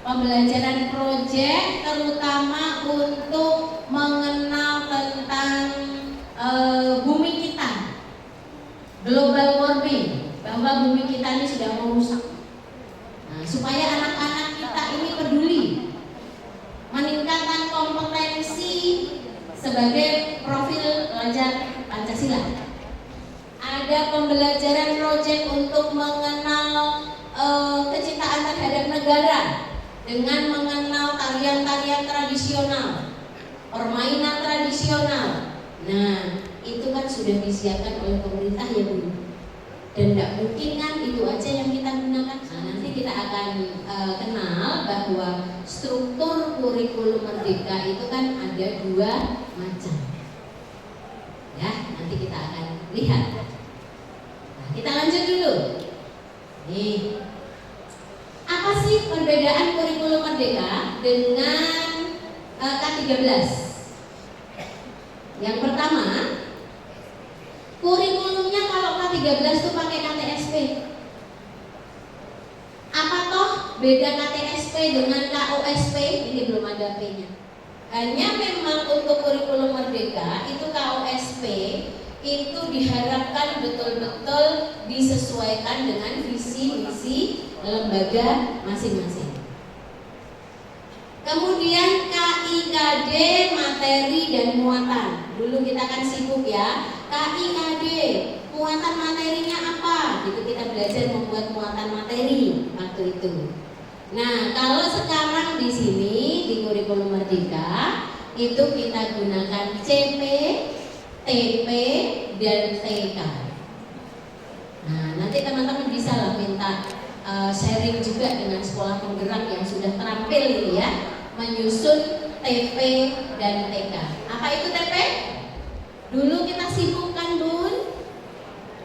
Pembelajaran project terutama untuk mengenal tentang bumi kita, global warming, bahwa bumi kita ini sudah mau rusak. Nah, supaya anak-anak kita ini peduli, meningkatkan kompetensi sebagai profil pelajar Pancasila. Ada pembelajaran project untuk mengenal kecintaan terhadap negara dengan mengenal tarian-tarian tradisional, permainan tradisional. Nah, itu kan sudah disiapkan oleh pemerintah ya Bu. Dan tidak mungkin kan itu aja yang kita gunakan. Nah, nanti kita akan kenal bahwa struktur kurikulum Merdeka itu kan ada 2 macam. Ya, nanti kita akan lihat. Nah, kita lanjut dulu. Nih, apa sih perbedaan kurikulum Merdeka dengan K13? Yang pertama, kurikulumnya kalau K13 itu pakai KTSP. Apa toh beda KTSP dengan KOSP? Ini belum ada P-nya. Hanya memang untuk kurikulum Merdeka itu KOSP itu diharapkan betul-betul disesuaikan dengan visi misi lembaga masing-masing. Kemudian KIKD materi dan muatan. Dulu kita kan sibuk ya. KIKD muatan materinya apa? Gitu kita belajar membuat muatan materi waktu itu. Nah, kalau sekarang di sini di kurikulum Merdeka itu kita gunakan CP, TP, dan TK. Nah, nanti teman-teman bisa lah minta sharing juga dengan sekolah penggerak yang sudah terampil ini ya, menyusun TP dan TK. Apa itu TP? Dulu kita sibuk kan Bun,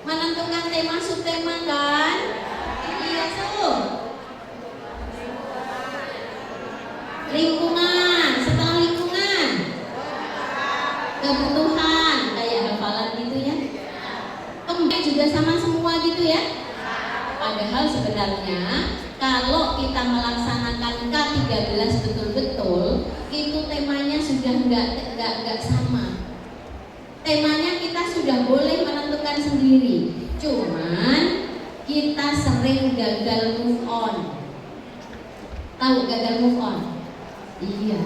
menentukan tema subtema kan? Iya tuh. Lingkungan, setelah lingkungan, kebutuhan, kayak hafalan gitu ya. Kemudian juga sama semua gitu ya. Padahal sebenarnya kalau kita melaksanakan K13 betul-betul, itu temanya sudah enggak sama. Temanya kita sudah boleh menentukan sendiri. Cuman kita sering gagal move on. Tahu gagal move on? Iya.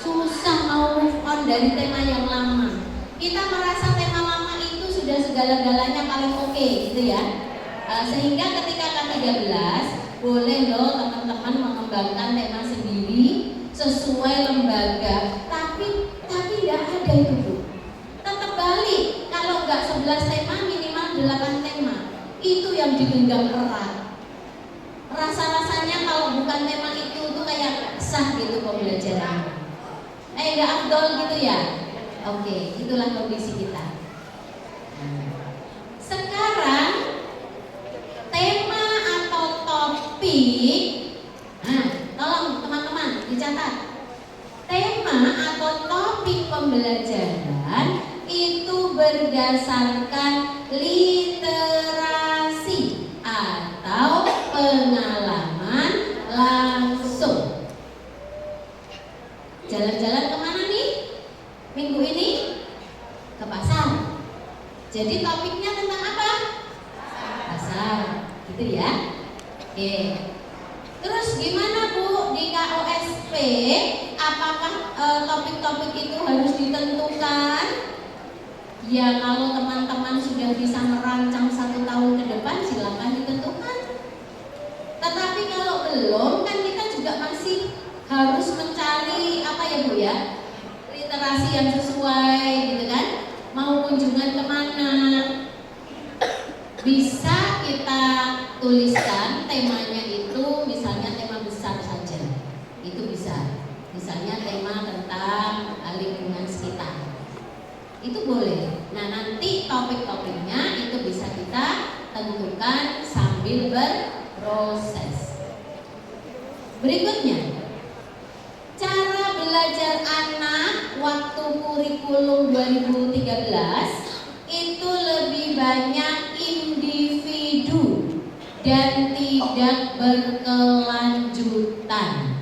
Susah mau move on dari tema yang lama. Kita merasa tema lama itu sudah segala-galanya paling oke, gitu ya. Sehingga ketika K13 boleh loh teman-teman mengembangkan tema sendiri sesuai lembaga, tapi tidak ada itu Bu. Tetap balik, kalau nggak 11 tema minimal 8 tema. Itu yang digenggam erat. Rasa-rasanya kalau bukan tema itu tuh kayak sah gitu pembelajaran. Nggak afdol gitu ya. Oke, itulah kondisi kita. Sekarang tema atau topik, nah tolong teman-teman dicatat. Tema atau topik pembelajaran itu berdasarkan literasi atau pengalaman langsung. Jalan-jalan kemana nih? Minggu ini? Ke pasar. Jadi topiknya tentang apa? Pasar, gitu ya. Oke. Terus gimana Bu di KOSP apakah topik-topik itu harus ditentukan? Ya kalau teman-teman sudah bisa merancang 1 tahun ke depan silakan ditentukan. Tetapi kalau belum kan kita juga masih harus mencari apa ya Bu ya, literasi yang sesuai gitu kan. Mau kunjungan kemana, bisa kita tuliskan temanya itu misalnya tema besar saja, itu bisa. Misalnya tema tentang lingkungan sekitar, itu boleh. Nah nanti topik-topiknya itu bisa kita tentukan sambil berproses. Berikutnya, cara belajar anak waktu kurikulum 2013 itu lebih banyak individu dan tidak berkelanjutan.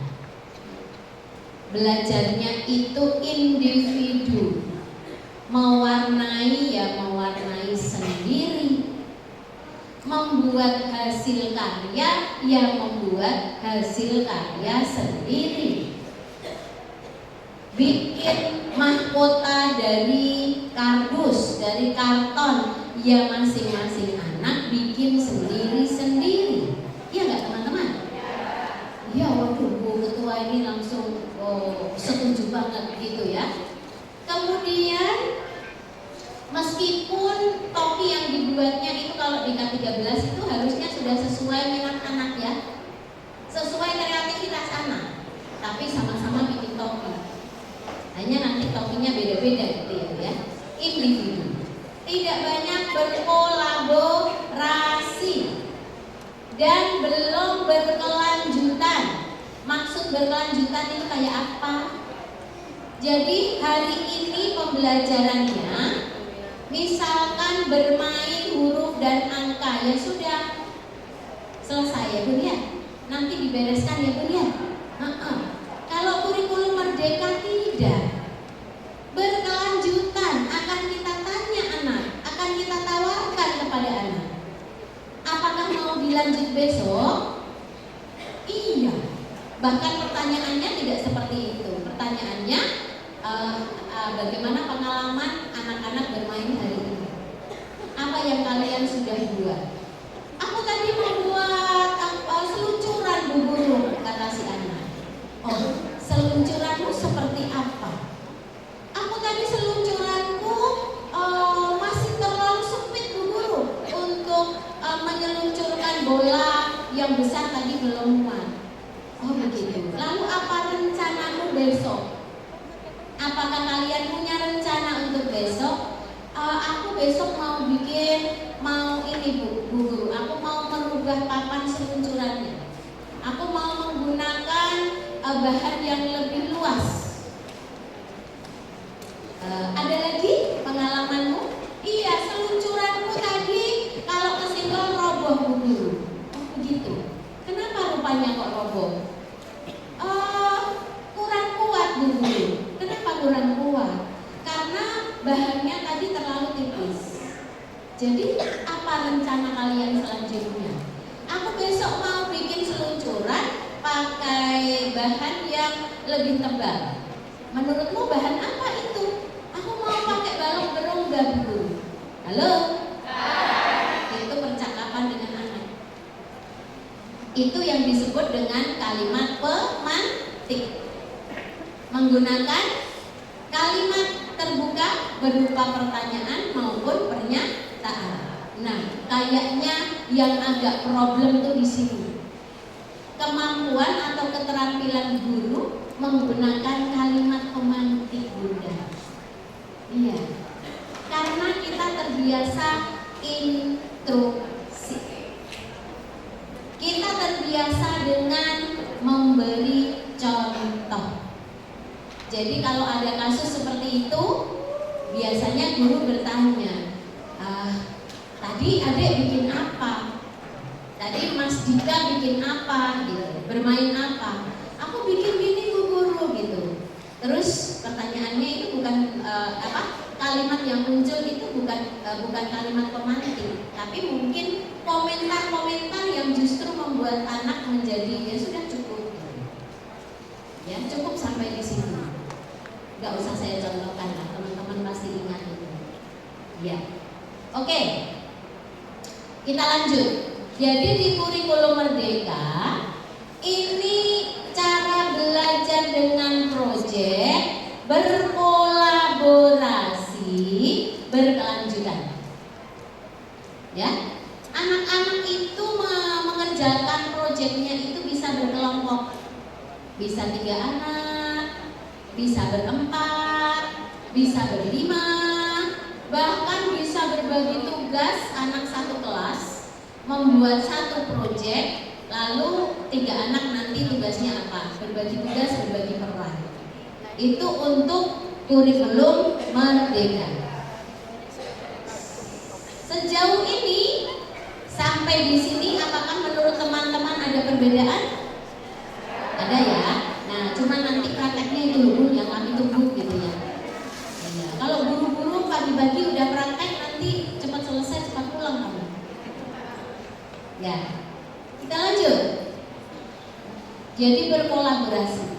Belajarnya itu individu, mewarnai ya mewarnai sendiri, membuat hasil karya yang membuat hasil karya sendiri, bikin mahkota dari kardus, dari karton, ya masing-masing anak bikin sendiri-sendiri. Iya nggak teman-teman? Ya waduh Bu Ketua ini langsung setuju banget gitu ya. Kemudian meskipun topi yang dibuatnya itu kalau di K13 itu harusnya sudah sesuai minat anak ya, sesuai kreativitas anak, tapi sama-sama bikin topi. Hanya nanti topinya beda-beda gitu ya. Individu, tidak banyak berkolaborasi dan belum berkelanjutan. Maksud berkelanjutan itu kayak apa? Jadi hari ini pembelajarannya misalkan bermain huruf dan angka, ya sudah selesai ya Bun ya. Nanti dibereskan ya Bun ya. Kalau kurikulum merdeka tidak berkelanjutan, akan kita tanya anak, akan kita tawarkan kepada anak, apakah mau dilanjut besok? Iya. Bahkan pertanyaannya tidak seperti itu. Pertanyaannya bagaimana pengalaman anak-anak bermain hari ini? Apa yang kalian sudah buat? Aku tadi membuat seluncuran Bu Guru, kata si anak. Oh, seluncuranmu seperti apa? Aku tadi seluncuranku masih terlalu sempit Bu Guru untuk menyeluncurkan bola yang besar tadi belum muat. Oh begitu. Lalu apa rencanamu besok? Apakah kalian punya rencana untuk besok? Aku besok mau ini Bu Guru. Aku mau merubah papan seluncurannya. Aku mau menggunakan bahan yang lebih luas. Ada lagi pengalamanmu? Iya, seluncuranku tadi kalau kesenggol roboh Bu Guru. Oh begitu. Kenapa rupanya kok roboh? Kurang kuat Bu Guru. Kenapa kurang kuat? Karena bahannya tadi terlalu tipis. Jadi apa rencana kalian selanjutnya? Aku besok mau bikin seluncuran pakai bahan yang lebih tebal. Menurutmu bahan apa itu? Aku mau pakai balok berongga Bu Guru. Halo? Itu percakapan dengan anak. Itu yang disebut dengan kalimat pemantik. Menggunakan kalimat terbuka berupa pertanyaan maupun pernyataan. Nah, kayaknya yang agak problem tuh di sini. Kemampuan atau keterampilan guru menggunakan kalimat pemantik Bunda. Iya. Karena kita terbiasa instruksi. Kita terbiasa dengan memberi contoh. Jadi kalau ada kasus seperti itu, biasanya guru bertanya, tadi adik bikin apa? Tadi Mas Dika bikin apa? Gitu. Bermain apa? Aku bikin gini Bu Guru gitu. Terus pertanyaannya itu bukan kalimat yang muncul itu bukan kalimat pemantik, tapi mungkin komentar-komentar yang justru membuat anak menjadi ya sudah cukup. Ya, cukup sampai di situ. Nggak usah saya contohkan lah, teman-teman pasti ingat itu. Ya, oke. Kita lanjut. Jadi di kurikulum Merdeka ini cara belajar dengan proyek berkolaborasi berkelanjutan. Ya, anak-anak itu mengerjakan proyeknya itu bisa berkelompok, bisa 3 anak, bisa berempat, bisa berlima, bahkan bisa berbagi tugas. Anak satu kelas membuat satu proyek, lalu 3 anak nanti tugasnya apa? Berbagi tugas, berbagi peran. Itu untuk kurikulum Merdeka. Sejauh ini sampai di sini, apakah menurut teman-teman ada perbedaan? Ada ya. Nah, cuma nanti prakteknya itu dulu yang kami tunggu gitu ya. Ya, kalau buru-buru pagi-pagi udah praktek, nanti cepat selesai, cepat pulang kamu. Ya, kita lanjut. Jadi berkolaborasi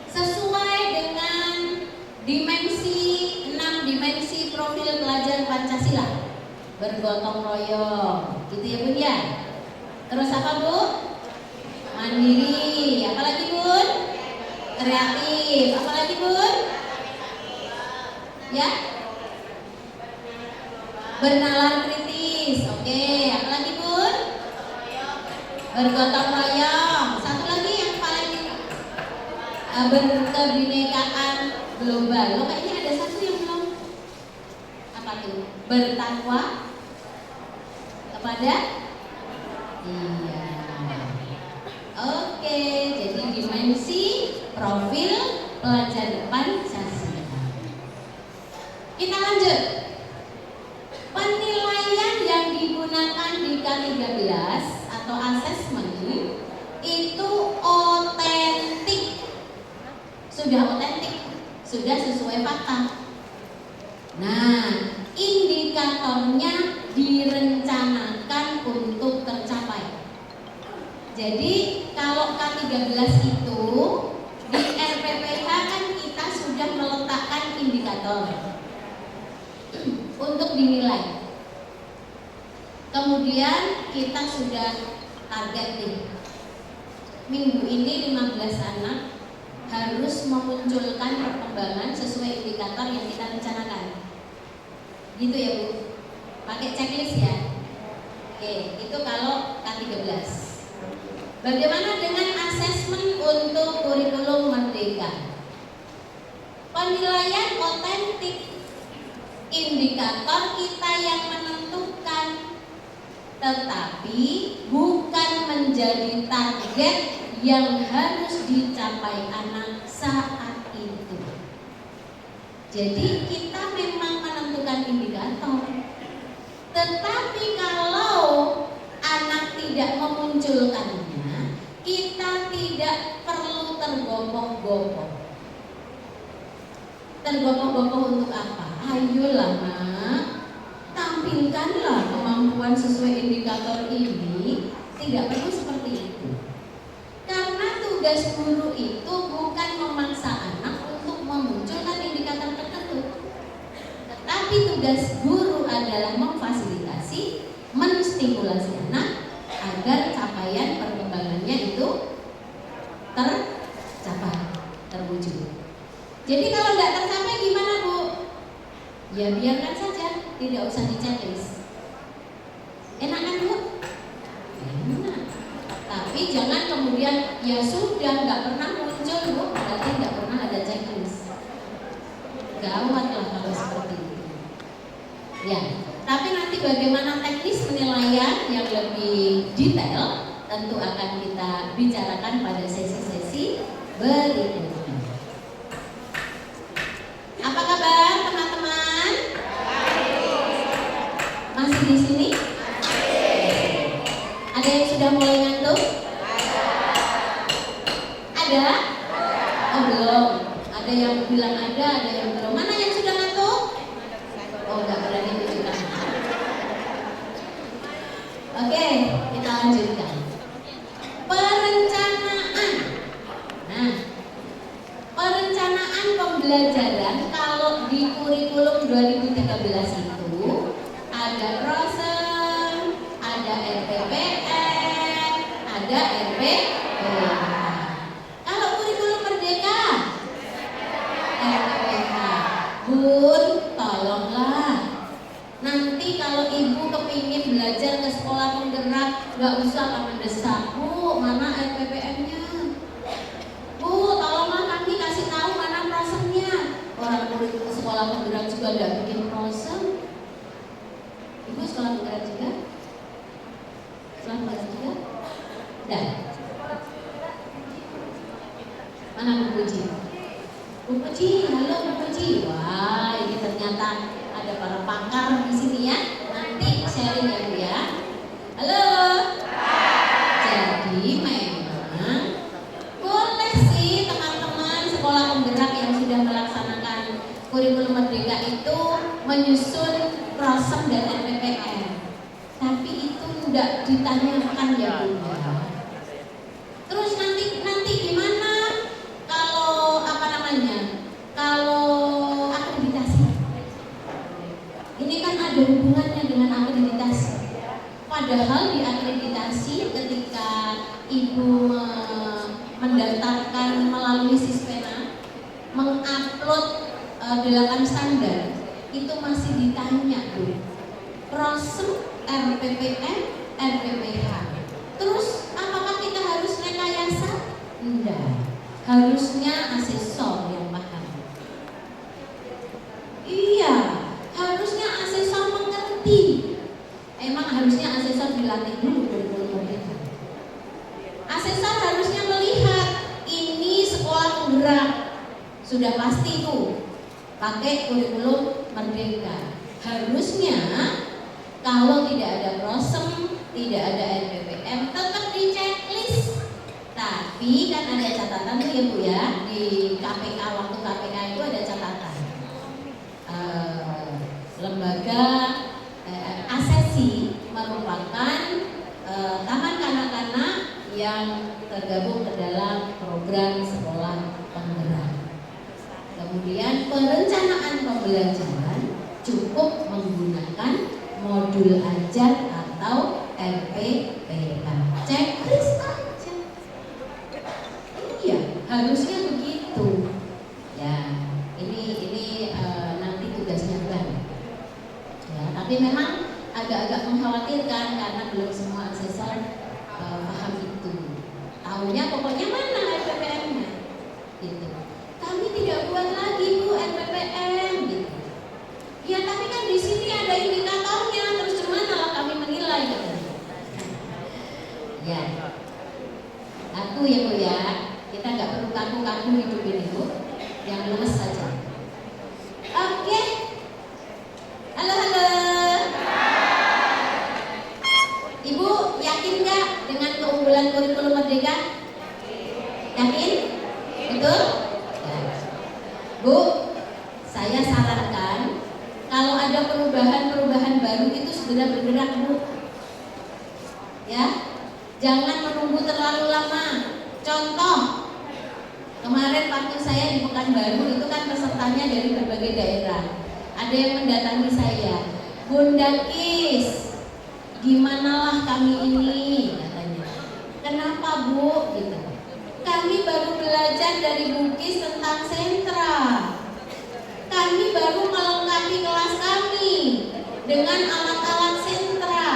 sesuai dengan dimensi 6 dimensi profil pelajar Pancasila. Bergotong royong, gitu ya Bun ya. Terus apa Bu? Mandiri, apalagi Bun? Kreatif, apalagi Bun? Ya? Bernalar kritis, oke. Apalagi Bun? Bergotong royong. Satu lagi yang paling berkebinekaan global. Lo kayaknya ada satu yang belum. Apa tuh? Bertakwa kepada, iya. Oke, jadi dimensi profil pelajar Pancasila. Kita lanjut. Penilaian yang digunakan di K13 atau asesmen itu otentik. Sudah otentik, sudah sesuai fakta. Nah, indikatornya direncanakan untuk tercapai. Jadi kalau K13 itu di RPPH kan kita sudah meletakkan indikator untuk dinilai. Kemudian kita sudah target nih. Minggu ini 15 anak harus memunculkan perkembangan sesuai indikator yang kita rencanakan. Gitu ya Bu? Pakai checklist ya. Oke, itu kalau K13. Bagaimana dengan asesmen untuk kurikulum Merdeka? Penilaian otentik, indikator kita yang menentukan, tetapi bukan menjadi target yang harus dicapai anak saat itu. Jadi kita memang menentukan indikator, tetapi kalau anak tidak memunculkannya, kita tidak perlu tergopoh-gopoh. Tergopoh-gopoh untuk apa? Ayolah Nak, tampilkanlah kemampuan sesuai indikator ini. Tidak perlu seperti itu. Karena tugas guru itu bukan memaksa anak untuk memunculkan indikator tertentu, tetapi tugas guru adalah memfasilitasi, menstimulasi anak agar capaian perkembangannya itu tercapai, terwujud. Jadi kalau tidak tercapai gimana Bu? Ya biarkan saja, tidak usah di-checklist. Enak kan Bu? Enak. Tapi jangan kemudian ya sudah nggak pernah muncul Bu, berarti nggak pernah ada checklist. Gawat lah kalau seperti itu. Ya, tapi nanti bagaimana teknis penilaian yang lebih detail tentu akan kita bicarakan pada sesi-sesi berikutnya. Apa kabar teman-teman? Masih di sini? Ada yang sudah mulai ngantuk? Ada? Oh belum. Ada yang bilang ada yang belum. Mana yang sudah ngantuk? Oh nggak berani tunjukkan. Oke, kita lanjutkan. Perencanaan. Nah, pembelajaran kalau di kurikulum 2013 itu ada prosen, ada RPPM, ada RPPH. Kalau kurikulum merdeka RPPH. Bun, tolonglah. Nanti kalau ibu kepingin belajar ke sekolah penggerak, nggak usah mendesak, Bu, mana RPPM-nya? Bu, tolonglah kami kasih tahu mana prosennya. Orang murid ke sekolah penggerak juga nggak bikin prosen. Ibu sekolah penggerak juga? Sekolah penggerak juga? Dah. Mana Bu Puji? Bu Puji, halo Bu Puji. Wah, ini ternyata ada para pakar di sini ya. Nanti sharing ya Bu ya. Halo. Jadi memang boleh sih teman-teman sekolah penggerak yang sudah melaksanakan kurikulum merdeka itu menyusun prosen dan RPPM. Tapi itu tidak ditanyakan ya Bu. Terus nanti gimana kalau apa namanya? Kalau akreditasi. Ini kan ada hubungannya dengan akreditasi. Padahal di akreditasi ketika ibu mendaftarkan melalui Sispena, mengupload 8 standar, itu masih ditanya Bu, prosen, RPPM, RPPH. Terus apakah kita harus rekayasa? Enggak, harusnya asesor yang paham. Iya, harusnya asesor mengerti. Emang harusnya asesor dilatih dulu kurikulum merdeka. Asesor harusnya melihat ini sekolah penggerak, sudah pasti tuh pakai kurikulum merdeka. Harusnya kalau tidak ada prosen, tidak ada RPPM, tetap di checklist. Tapi kan ada catatan tuh ya Bu ya, di KPK, waktu KPK itu ada catatan. Lembaga asesi merupakan taman kanak-kanak yang tergabung ke dalam program sekolah penggerak. Kemudian perencanaan pembelajaran cukup menggunakan modul ajar atau RPPH. Checklist aja. Iya, harusnya begitu. Ya, ini nanti tugasnya Bang. Ya, tapi memang agak-agak mengkhawatirkan karena belum semua asesor paham itu. Tahunya pokoknya mana RPPM-nya, gitu. Kami tidak buat lagi Bu RPPM, gitu. Ya tapi kan di sini ada indikatornya, terus gimana lah kami menilai, gitu. Ya, aku ya Bu ya, kita nggak perlu kaku-kaku hidup ini Bu, yang lurus saja. Oke. Halo. Ibu yakin nggak dengan keunggulan kurikulum merdeka? Yakin? Betul? Ya. Bu, saya sarankan kalau ada perubahan-perubahan baru itu segera bergerak Bu. Ya, jangan menunggu terlalu lama. Contoh, kemarin waktu saya di Pekanbaru itu kan pesertanya dari berbagai daerah. Ada yang mendatangi saya, Bunda Kis, gimanalah kami ini, katanya. Kenapa Bu? Gitu. Kami baru belajar dari Bukis tentang sentra. Kami baru melengkapi kelas kami dengan alat-alat sentra.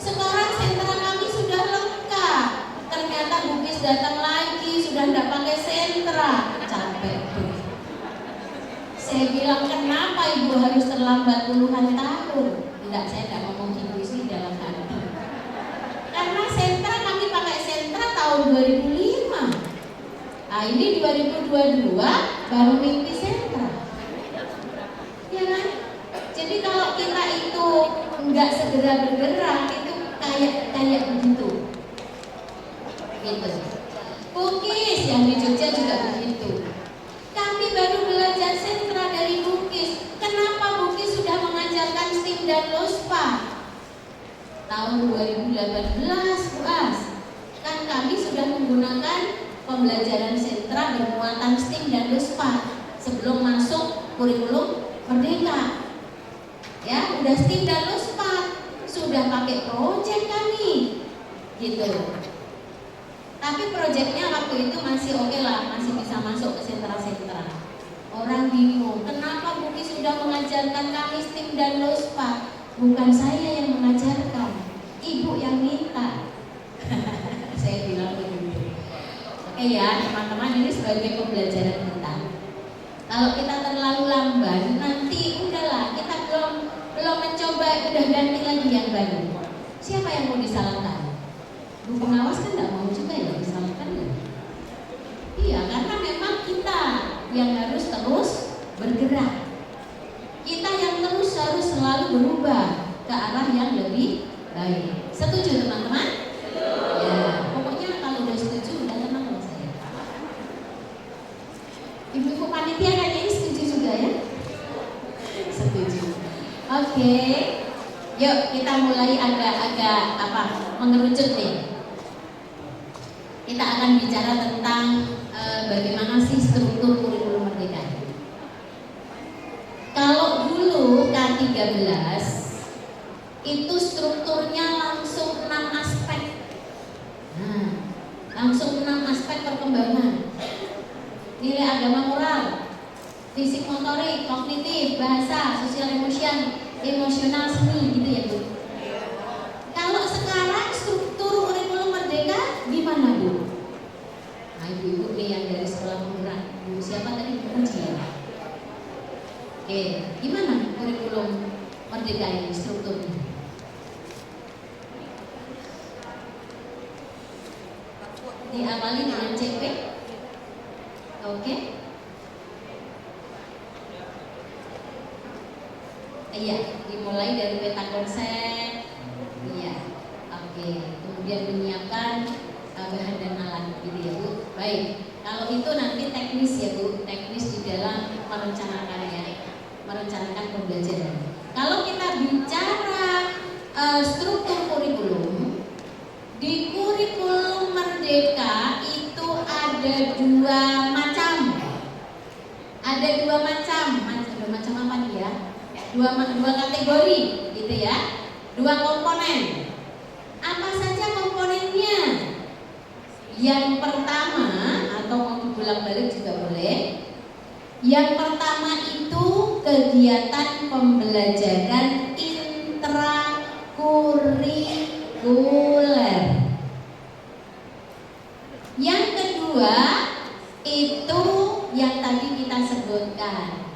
Sekarang sentra kami sudah lengkap. Ternyata Bukis datang lagi sudah tidak pakai sentra. Capek Bu. Saya bilang kenapa Ibu harus terlambat puluhan tahun? Tidak, saya tidak ngomong gitu sih dalam hati. Karena sentra kami pakai sentra tahun 2005. Nah ini 2022 baru mimpi sentra. Ya kan? Jadi kalau kita itu nggak segera bergerak itu kayak begitu. Gitu. Bukis yang di Jogja juga begitu. Kami baru belajar sentra dari Bukis. Kenapa Bukis sudah mengajarkan STIM dan LOSPA? Tahun 2018 Bu As. Kan kami sudah menggunakan pembelajaran sentra bermuatan STIM dan LOSPA. sebelum masuk kurikulum merdeka. Ya, udah STIM dan LUSPAT, sudah pakai proyek kami, gitu. Tapi proyeknya waktu itu masih oke lah, masih bisa masuk ke sentra-sentra. Orang bingung, kenapa Buki sudah mengajarkan kami STIM dan LUSPAT? Bukan saya yang mengajarkan, ibu yang minta. Saya bilang begitu. Oke ya teman-teman, ini sebagai pembelajaran kita. Kalau kita terlalu lamban, nanti udahlah, kita belum mencoba, udah ganti lagi yang baru. Siapa yang mau disalahkan? Bu pengawas kan nggak mau juga ya disalahkan ya? Iya, karena memang kita yang harus terus bergerak. Kita yang terus harus selalu berubah ke arah yang lebih baik. Setuju teman-teman? Ya, pokoknya kalau udah setuju udah tenang loh saya. Ibu-ibu panitia kayaknya setuju juga ya? Setuju. Oke. Yuk kita mulai agak mengerucut nih. Kita akan bicara tentang bagaimana sih struktur kurikulum merdeka. Kalau dulu K13 itu strukturnya langsung 6 aspek. Nah, langsung 6 aspek perkembangan. Nilai agama moral, fisik motorik, kognitif, bahasa, sosial emosional, seni gitu ya Bu. Kalau sekarang struktur kurikulum merdeka gimana Bu? Nah ibu-ibu nih yang dari sekolah penggerak, Bu siapa tadi Bu Uji ya? Oke, gimana kurikulum merdeka ini strukturnya? Diawali dengan CP. Oke. Iya, dimulai dari peta konsep. Iya. Oke. Kemudian menyiapkan bahan dan alat gitu ya Bu. Baik. Kalau itu nanti teknis ya Bu, teknis di dalam merencanakan pembelajaran. Kalau kita bicara struktur kurikulum, di kurikulum merdeka itu ada dua macam. Ada dua macam apa nih ya? Dua kategori gitu ya. Dua komponen. Apa saja komponennya? Yang pertama, atau mau dibolak-balik juga boleh. Yang pertama itu kegiatan pembelajaran intrakurikuler. Yang kedua itu yang tadi kita sebutkan.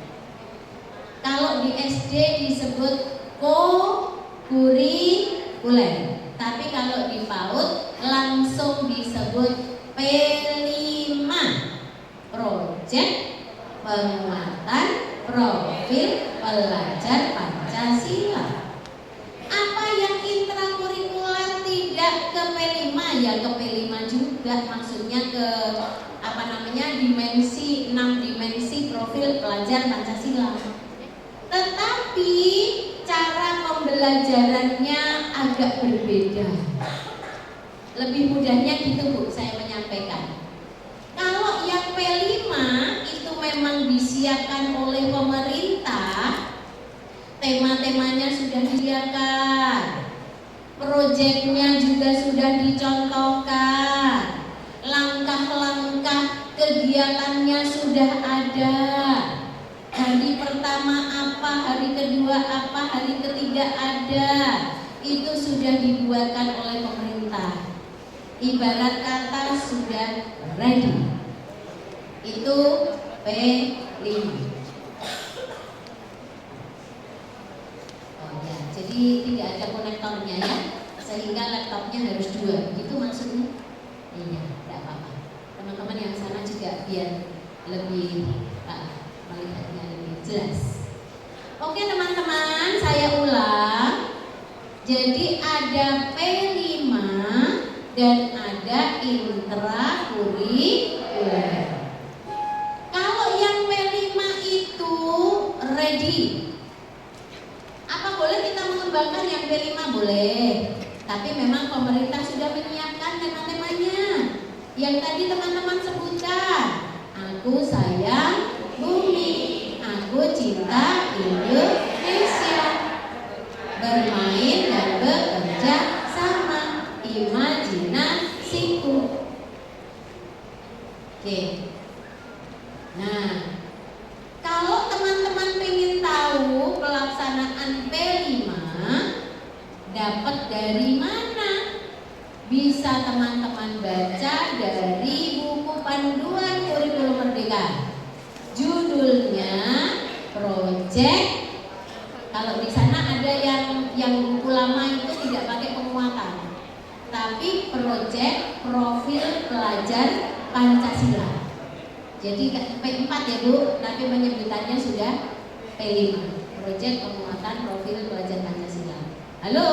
Kalau di SD disebut ko-kurikuler, tapi kalau di PAUD langsung disebut P5, Project Penguatan Profil Pelajar Pancasila. Apa yang intrakurikuler tidak ke P5 ya ke P5 juga, maksudnya ke dimensi 6 dimensi profil pelajar Pancasila. Tetapi cara pembelajarannya agak berbeda. Lebih mudahnya gitu Bu saya menyampaikan. Kalau yang P5 itu memang disiapkan oleh pemerintah, tema-temanya sudah disediakan, proyeknya juga sudah dicontohkan, langkah-langkah kegiatannya sudah ada. Hari pertama apa, hari kedua apa, hari ketiga ada. Itu sudah dibuatkan oleh pemerintah. Ibarat kata sudah ready. Itu P5. Oh ya, jadi tidak ada konektornya ya, sehingga laptopnya harus 2. Itu maksudnya? Iya, tidak apa-apa. Teman-teman yang sana juga biar lebih melihatnya lebih jelas. Oke teman-teman, saya ulang. Jadi ada P5 dan ada intrakurikuler. Kalau yang P5 itu ready, apa boleh kita mengembangkan yang P5? Boleh. Tapi memang pemerintah sudah menyiapkan tema-temanya yang tadi teman-teman sebutkan. Aku sayang bumi. Aku cinta Indonesia. Bermain dan bekerja sama, imajinasiku. Oke. Nah, kalau teman-teman ingin tahu pelaksanaan P5 dapat dari mana? Bisa teman-teman baca dari buku panduan kurikulum merdeka. Judulnya Project. Kalau di sana ada yang buku lama itu tidak pakai penguatan, tapi Project Profil Pelajar Pancasila. Jadi P4 ya Bu, tapi penyebutannya sudah P5. Project Penguatan Profil Pelajar Pancasila. Halo?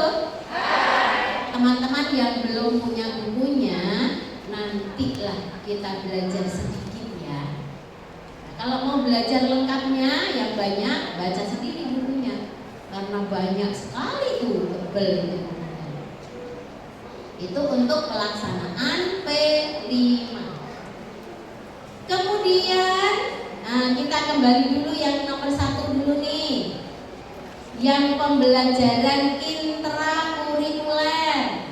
Hai. Teman-teman yang belum punya bukunya, nantilah kita belajar sedikit ya. Nah, kalau mau belajar lengkapnya yang banyak, baca sendiri bukunya. Karena banyak sekali tuh, tebel itu. Itu untuk pelaksanaan P5. Kemudian kita kembali dulu yang nomor 1 dulu nih, yang pembelajaran intrakurikuler.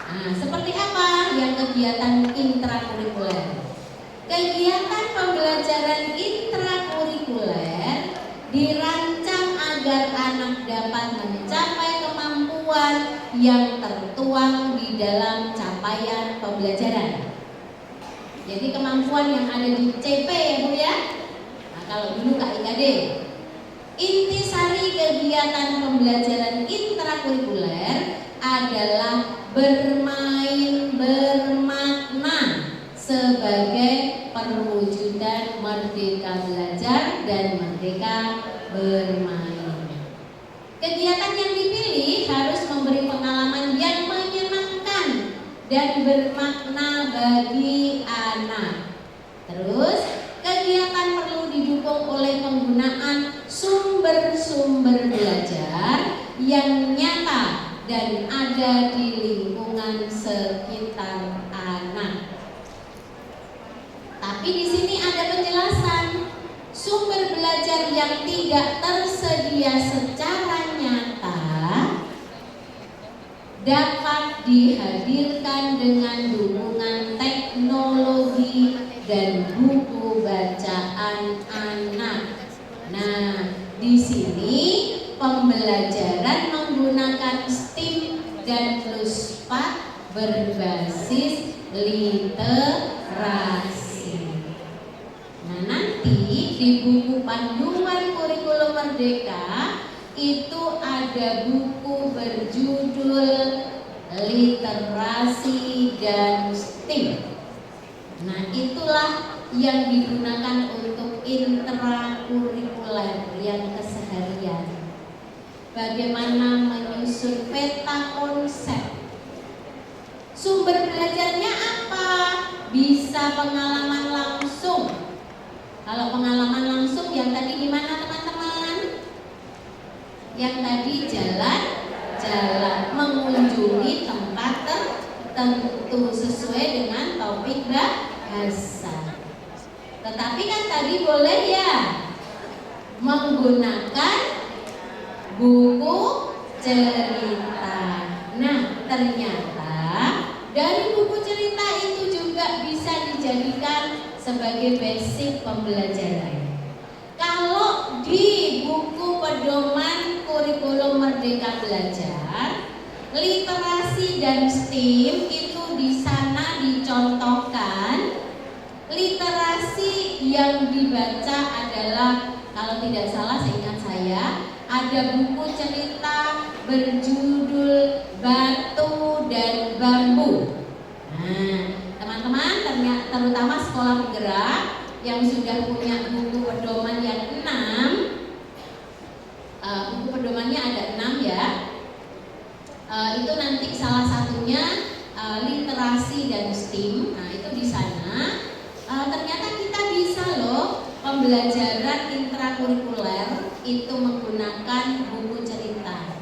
Nah, seperti apa yang kegiatan intrakurikuler? Kegiatan pembelajaran intrakurikuler dirancang agar anak dapat mencapai kemampuan yang tertuang di dalam capaian pembelajaran. Jadi kemampuan yang ada di CP ya Bu ya. Nah, kalau dulu KIKD. Intisari kegiatan pembelajaran intrakurikuler adalah bermain bermakna sebagai perwujudan merdeka belajar dan merdeka bermain. Kegiatan yang dipilih harus memberi pengalaman yang menyenangkan dan bermakna bagi anak. Terus, kegiatan perlu didukung oleh penggunaan sumber-sumber belajar yang nyata dan ada di lingkungan sekitar anak. Tapi di sini ada penjelasan. Sumber belajar yang tidak tersedia secara nyata dapat dihadirkan dengan dukungan teknologi dan buku bacaan anak. Nah, di sini pembelajaran menggunakan STEAM dan PlusPad berbasis literasi. Nah, nanti di buku panduan kurikulum merdeka itu ada buku berjudul Literasi dan STEAM. Nah, itulah yang digunakan untuk intrakurikuler yang keseharian. Bagaimana menyusun peta konsep. Sumber belajarnya apa? Bisa pengalaman langsung. Kalau pengalaman langsung yang tadi gimana teman-teman? Yang tadi jalan-jalan, mengunjungi tempat tertentu sesuai dengan topik bahasa. Tetapi kan tadi boleh ya menggunakan buku cerita. Nah, ternyata dari buku cerita itu juga bisa dijadikan sebagai basic pembelajaran. Kalau di buku pedoman kurikulum Merdeka Belajar, literasi dan STEAM itu di sana dicontohkan. Literasi yang dibaca adalah, kalau tidak salah seingat saya, ada buku cerita berjudul Batu dan Bambu. Nah, teman-teman terutama sekolah penggerak yang sudah punya buku pedoman yang 6, buku pedomannya ada 6 ya. Itu nanti salah satunya literasi dan STEAM. Nah, itu di sana ternyata kita bisa loh pembelajaran intrakurikuler itu menggunakan buku cerita.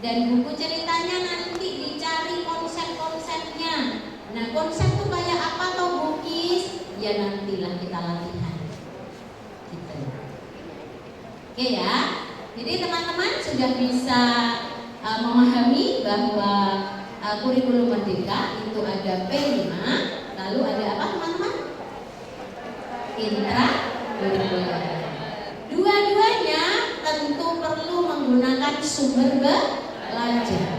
Dan buku ceritanya nanti dicari konsep-konsepnya. Nah, konsep itu kayak apa toh Bukis? Ya nantilah kita latihan. Oke ya. Jadi teman-teman sudah bisa memahami bahwa kurikulum merdeka itu ada P5, lalu ada apa teman-teman? Intrakurikuler. Dua-duanya tentu perlu menggunakan sumber belajar.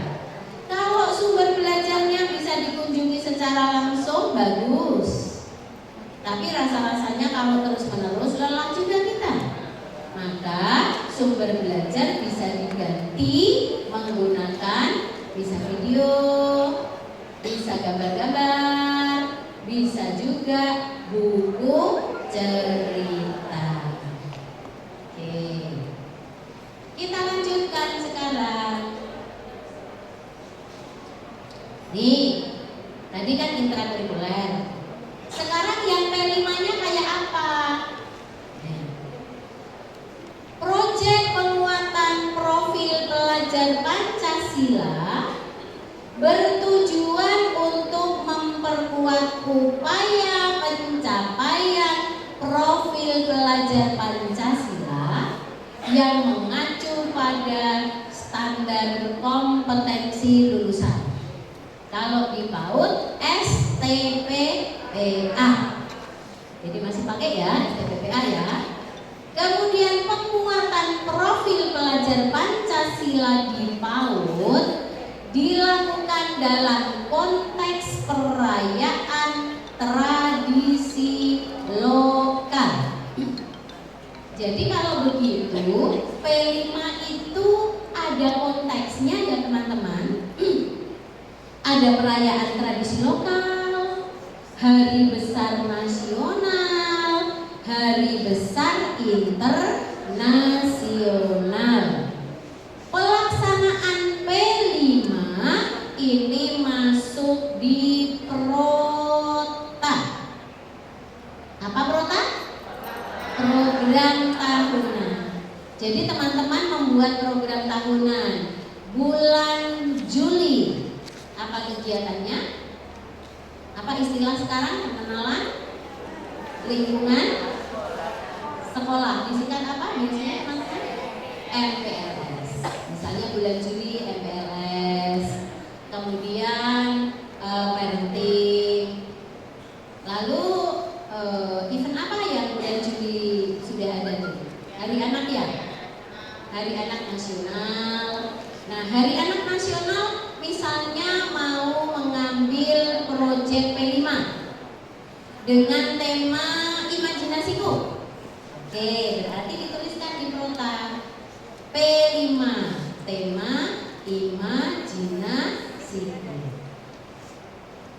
Kalau sumber belajarnya bisa dikunjungi secara langsung, bagus. Tapi rasa-rasanya kalau terus-menerus lelah juga kita. Maka sumber belajar bisa diganti menggunakan bisa video, bisa gambar-gambar, bisa juga buku cerita. Oke. Kita lanjutkan sekarang. Nih, tadi kan intrakurikuler. Sekarang yang P5-nya kayak apa? Proyek penguatan profil pelajar Pancasila bertujuan untuk memperkuat upaya pencapaian profil pelajar Pancasila yang mengacu pada standar kompetensi lulusan. Kalau di PAUD STPPA. Jadi masih pakai ya STPPA ya. Kemudian penguatan profil pelajar Pancasila di PAUD dilakukan dalam konteks perayaan tradisi lokal. Jadi kalau begitu P5 itu ada konteksnya ya teman-teman. Ada perayaan tradisi lokal, hari besar nasional, hari besar internasional. Pelaksanaan P5 ini masuk di PROTA. Apa PROTA? Program tahunan. Jadi teman-teman membuat program tahunan bulan Juli. Apa kegiatannya? Apa istilah sekarang? Pengenalan lingkungan sekolah. Disingkat apa biasanya teman-teman? MPLS. Misalnya bulan Juli MPLS. Kemudian parenting. Lalu event apa yang bulan Juli sudah ada tuh? Hari Anak ya? Hari Anak Nasional. Nah, Hari Anak Nasional misalnya mau mengambil proyek P5 dengan tema imajinasiku. Oke, berarti dituliskan di PROTA P5, tema imajinasiku.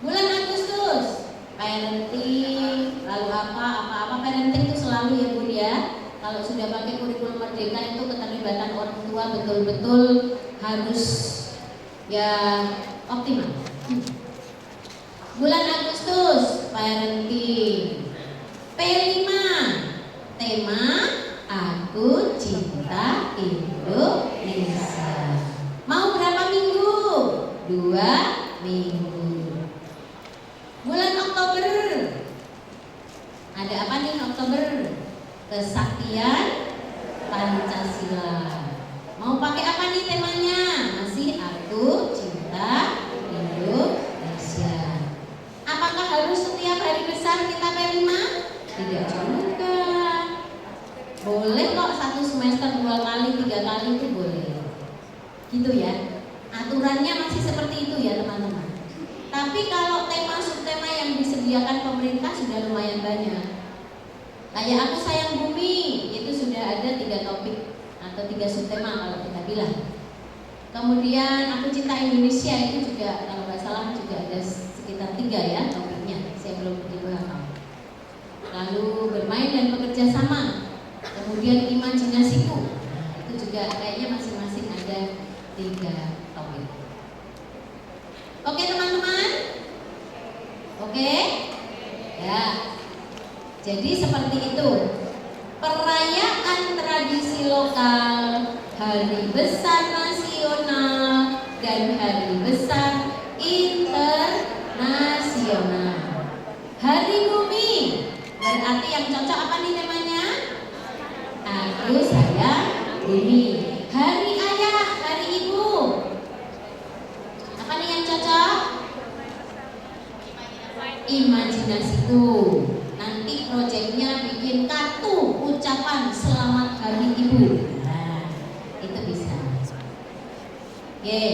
Bulan Agustus parenting, lalu apa parenting itu selalu ya Bun ya. Kalau sudah pakai kurikulum merdeka itu keterlibatan orang tua betul-betul harus ya optimal. Bulan Agustus parenting. P5 tema Aku Cinta Indonesia. Mau berapa minggu? 2 minggu. Bulan Oktober ada apa nih Oktober? Kesaktian Pancasila. Mau pakai apa nih temanya? Masih Aku Cinta Indonesia. Apakah harus setiap hari besar kita P5? Tidak juga. Boleh kok 1 semester 2 kali, 3 kali itu boleh. Gitu ya. Aturannya masih seperti itu ya teman-teman. Tapi kalau tema subtema yang disediakan pemerintah sudah lumayan banyak. Kayak Aku Sayang Bumi itu sudah ada 3 topik atau 3 subtema kalau kita bilang. Kemudian Aku Cinta Indonesia itu juga kalau nggak salah juga ada sekitar 3 ya topiknya. Saya belum begitu hafal. Lalu bermain dan bekerja sama. Kemudian imajinasiku. Itu juga kayaknya masing-masing ada 3 topik. Oke teman-teman? Oke? Ya. Jadi seperti itu. Perayaan tradisi lokal, hari besar nasional, dan hari besar internasional. Hari Bumi berarti yang cocok apa nih temanya? Aku Sayang Bumi. Hari ayah, hari ibu. Apa nih yang cocok? Imajinasiku. Nanti proyeknya bikin kartu ucapan selamat hari ibu. Nah, itu bisa. Oke.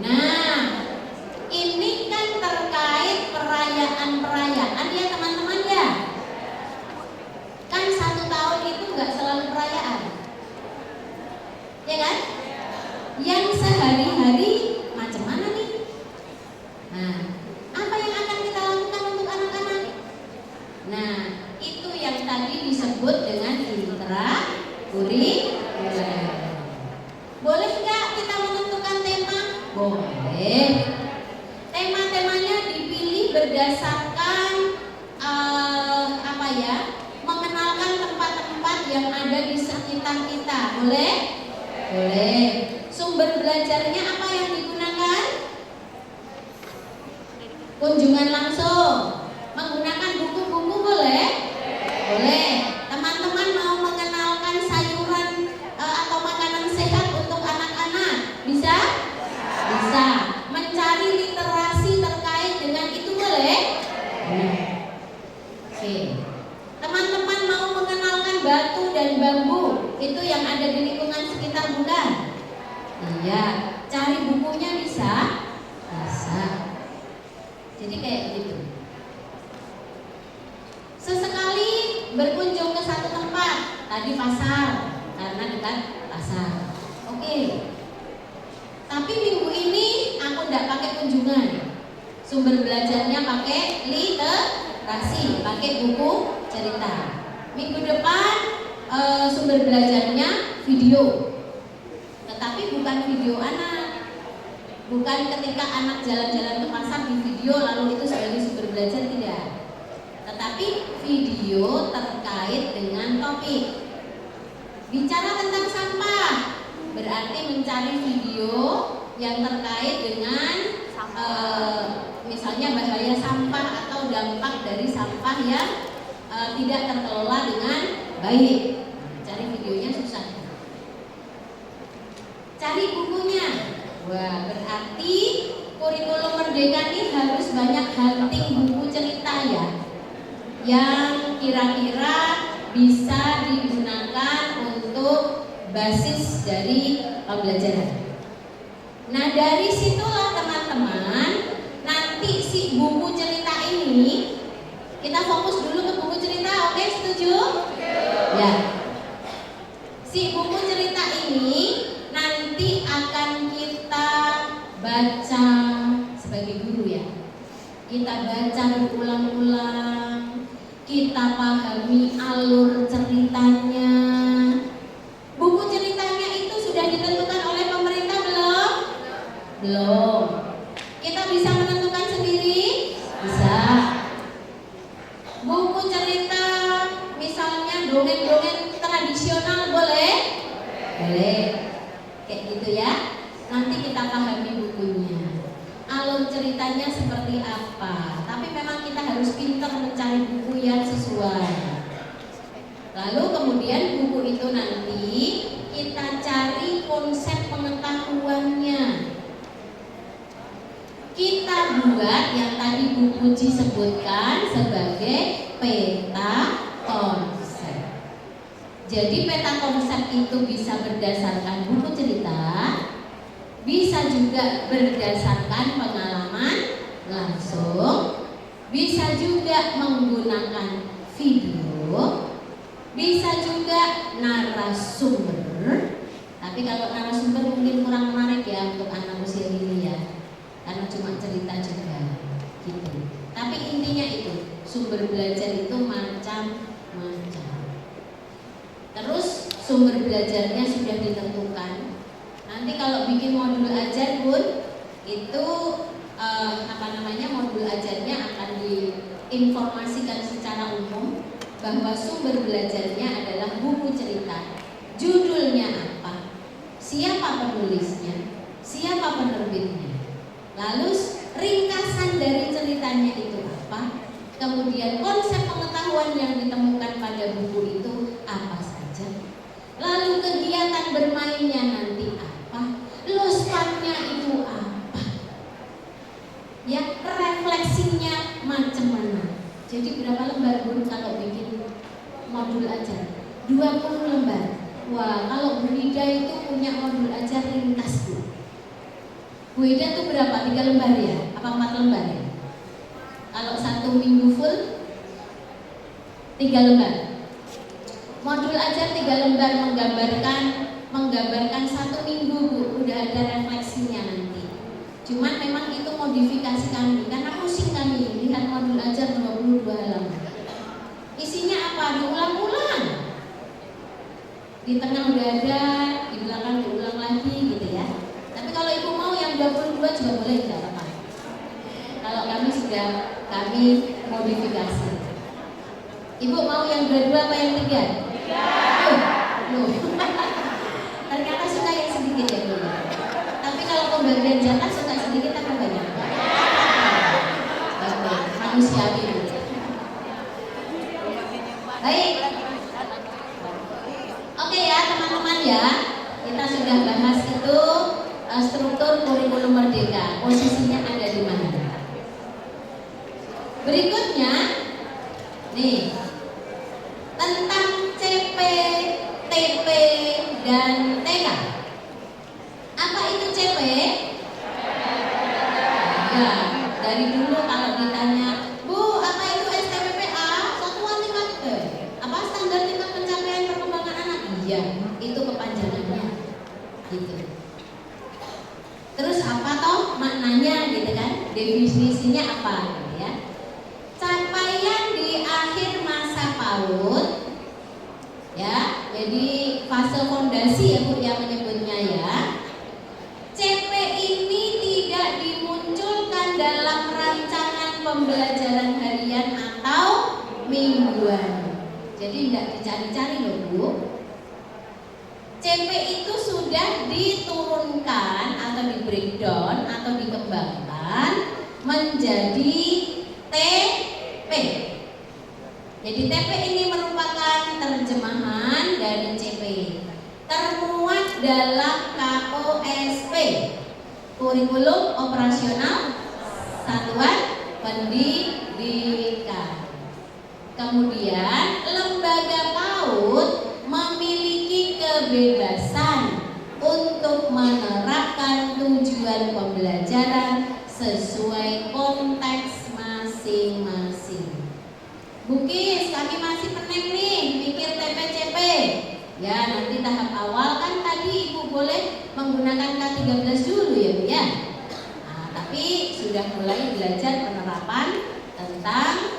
Nah, ini kan terkait perayaan-perayaan ya teman-teman ya. Kan 1 tahun itu nggak selalu perayaan, ya kan? Yang sehari-hari macam mana nih? Nah, apa yang akan kita lakukan untuk anak-anak? Nah, itu yang tadi disebut dengan intrakurikuler. Boleh nggak kita menentukan tema? Boleh. Tema-temanya dipilih berdasarkan mengenalkan tempat-tempat yang ada di sekitar kita. Boleh? Boleh. Sumber belajarnya apa yang digunakan? Kunjungan langsung. Menggunakan buku-buku boleh? Boleh. Teman-teman mau mengenalkan sayuran atau makanan sehat untuk anak-anak? Bisa? Bisa. Mencari literasi terkait dengan itu boleh? Boleh. Oke. Teman-teman mau mengenalkan batu dan bambu, itu yang ada di lingkungan sekitar bulan? Iya. Cari bukunya bisa? Bisa. Jadi kayak gitu. Sesekali berkunjung ke satu tempat, tadi pasar, karena dekat pasar. Oke. Tapi minggu ini aku tidak pakai kunjungan. Sumber belajarnya pakai literasi, pakai buku cerita. Minggu depan sumber belajarnya video. Tetapi bukan video anak. Bukan ketika anak jalan-jalan ke pasar di video lalu itu sebagai sumber belajar, tidak. Tetapi video terkait dengan topik. Bicara tentang sampah, berarti mencari video yang terkait dengan misalnya bahaya sampah atau dampak dari sampah yang tidak terkelola dengan baik. Cari videonya susah. Cari bukunya. Wah, berarti kurikulum Merdeka ini harus banyak hunting buku cerita ya, yang kira-kira bisa digunakan untuk basis dari pembelajaran. Nah, dari situlah teman-teman, nanti si buku cerita ini kita fokus dulu ke buku cerita, oke? Setuju? Ya. Si buku cerita ini nanti akan kita baca sebagai guru ya. Kita baca berulang-ulang, kita pahami alur ceritanya. Buku ceritanya itu sudah ditentukan oleh pemerintah belum? Belum. Kita bisa menentukan sendiri? Bisa. Buku cerita misalnya dongeng-dongeng tradisional boleh? Boleh. Kayak gitu ya. Nanti kita pahami bukunya, alur ceritanya seperti apa. Tapi memang kita harus pintar mencari buku yang sesuai. Lalu kemudian buku itu nanti kita cari konsep pengetahuannya. Kita buat yang tadi Bu Puji sebutkan sebagai peta konsep. Jadi peta konsep itu bisa berdasarkan buku cerita, bisa juga berdasarkan pengalaman langsung, bisa juga menggunakan video, bisa juga narasumber. Tapi kalau narasumber mungkin kurang menarik ya untuk anak usia ini ya, karena cuma cerita juga gitu. Tapi intinya itu, sumber belajar itu macam-macam. Terus sumber belajarnya sudah ditentukan. Nanti kalau bikin modul ajar pun itu modul ajarnya akan diinformasikan secara umum bahwa sumber belajarnya adalah buku cerita. Judulnya apa? Siapa penulisnya? Siapa penerbitnya? Lalu ringkasan dari ceritanya itu apa? Kemudian konsep pengetahuan yang ditemukan pada buku itu apa saja? Lalu modul ajar 20 lembar. Wah, kalau Bu Ida itu punya modul ajar lintas Bu. Bu Ida tuh berapa? 3 lembar ya? Apa 4 lembar ya? Kalau 1 minggu full 3 lembar. Modul ajar 3 lembar menggambarkan 1 minggu Bu, udah ada refleksinya nanti. Cuman memang itu modifikasi kami karena pusing kami lihat modul ajar 22 halaman. Isinya apa? Diulang-ulang. Di tengah udah ada, di belakang diulang lagi gitu ya. Tapi kalau Ibu mau yang 22 juga boleh, tidak apa-apa. Kalau kami modifikasi. Ibu mau yang 22 apa yang 3? Loh. Ternyata suka yang sedikit ya Bu. Tapi kalau pembagian jatah suka sedikit apa banyak? Baik, manusiawi. Baik. Oke ya teman-teman ya. Kita sudah bahas itu struktur kurikulum merdeka. Posisinya ada di mana? Berikutnya nih tentang CP, TP, dan TK. Apa itu CP? Ya, dari dulu kalau ditanya, Bu, apa itu STPPA? Satuan tingkat apa standar tingkat pencapaian perkembangan anak? Iya, itu kepanjangannya. Gitu. Terus apa toh maknanya gitu kan? Definisinya apa gitu ya? Capaian di akhir masa PAUD ya, jadi fase fondasi ya Bu yang menyebutnya ya. CP ini tidak dimunculkan dalam rancangan pembelajaran harian atau mingguan. Jadi tidak dicari-cari loh Bu. CP itu sudah diturunkan atau di breakdown atau dikembangkan menjadi TP. Jadi TP ini merupakan terjemahan dari CP, termuat dalam KOSP, Kurikulum Operasional Satuan Pendidikan. Kemudian lembaga PAUD memiliki kebebasan untuk menerapkan tujuan pembelajaran sesuai konteks masing-masing. Bukis, kami masih pening nih mikir TPCP. Ya, nanti tahap awal kan tadi Ibu boleh menggunakan K13 dulu ya Bu ya. Nah, tapi sudah mulai belajar penerapan tentang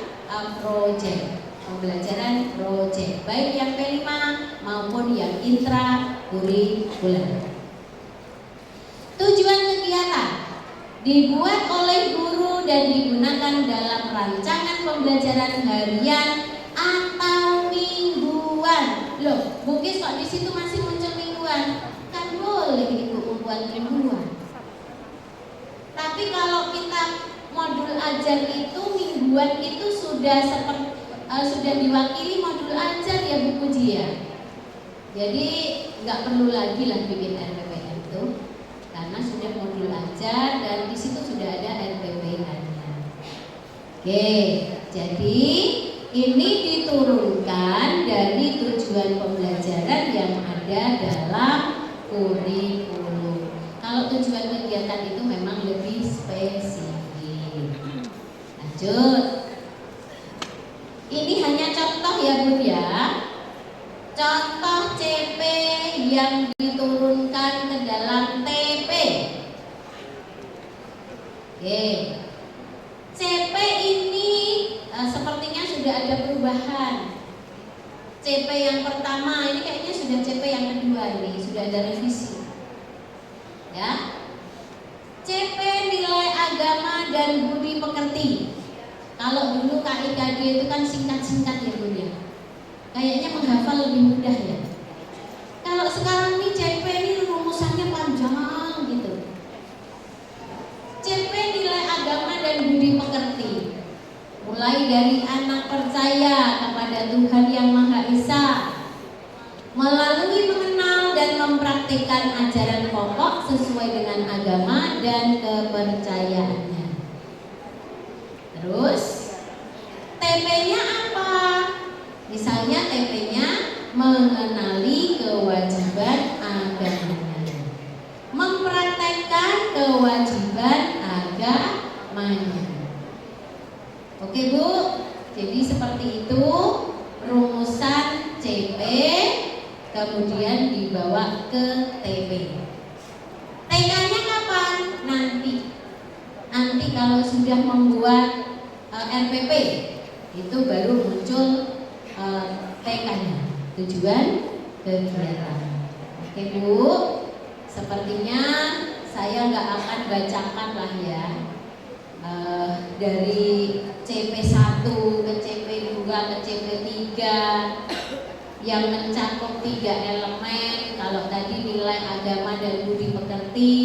project, pembelajaran project, baik yang P5 maupun yang intrakurikuler. Tujuan kegiatan dibuat oleh guru dan digunakan dalam rancangan pembelajaran harian atau mingguan. Loh, Bukis kok di situ masih muncul mingguan? Kan boleh Ibu membuat mingguan. Tapi kalau kita modul ajar itu mingguan itu sudah diwakili modul ajar ya Bu Puji ya. Jadi nggak perlu lagi lah bikin RPPM itu. Karena sudah modul ajar dan di situ sudah ada RPPH-nya. Oke, jadi ini diturunkan dari tujuan pembelajaran yang ada dalam kurikulum. Kalau tujuan kegiatan itu memang lebih spesifik. Lanjut. Ini hanya contoh ya Bun ya. Contoh CP yang diturunkan ke dalam TP. Oke. CP ini sepertinya sudah ada perubahan. CP yang pertama ini kayaknya sudah CP yang kedua ini sudah ada revisi. Ya. CP nilai agama dan budi pekerti. Kalau dulu KIKD itu kan singkat-singkat ya Bun ya. Kayaknya menghafal lebih mudah ya. Kalau sekarang nih CP ini rumusannya panjang gitu. CP nilai agama dan budi pekerti. Mulai dari anak percaya kepada Tuhan Yang Maha Esa, melalui mengenal dan mempraktikkan ajaran pokok sesuai dengan agama dan kepercayaannya. Terus TP-nya apa? Misalnya TP-nya mengenali kewajiban agamanya, mempraktekkan kewajiban agamanya. Oke Bu, jadi seperti itu rumusan CP, kemudian dibawa ke TP. TK-nya kapan? Nanti kalau sudah membuat RPP itu baru muncul TK-nya, tujuan kegiatan. Oke Bu, sepertinya saya nggak akan bacakan lah ya dari CP1 ke CP2 ke CP3 yang mencakup 3 elemen. Kalau tadi nilai agama dan budi pekerti,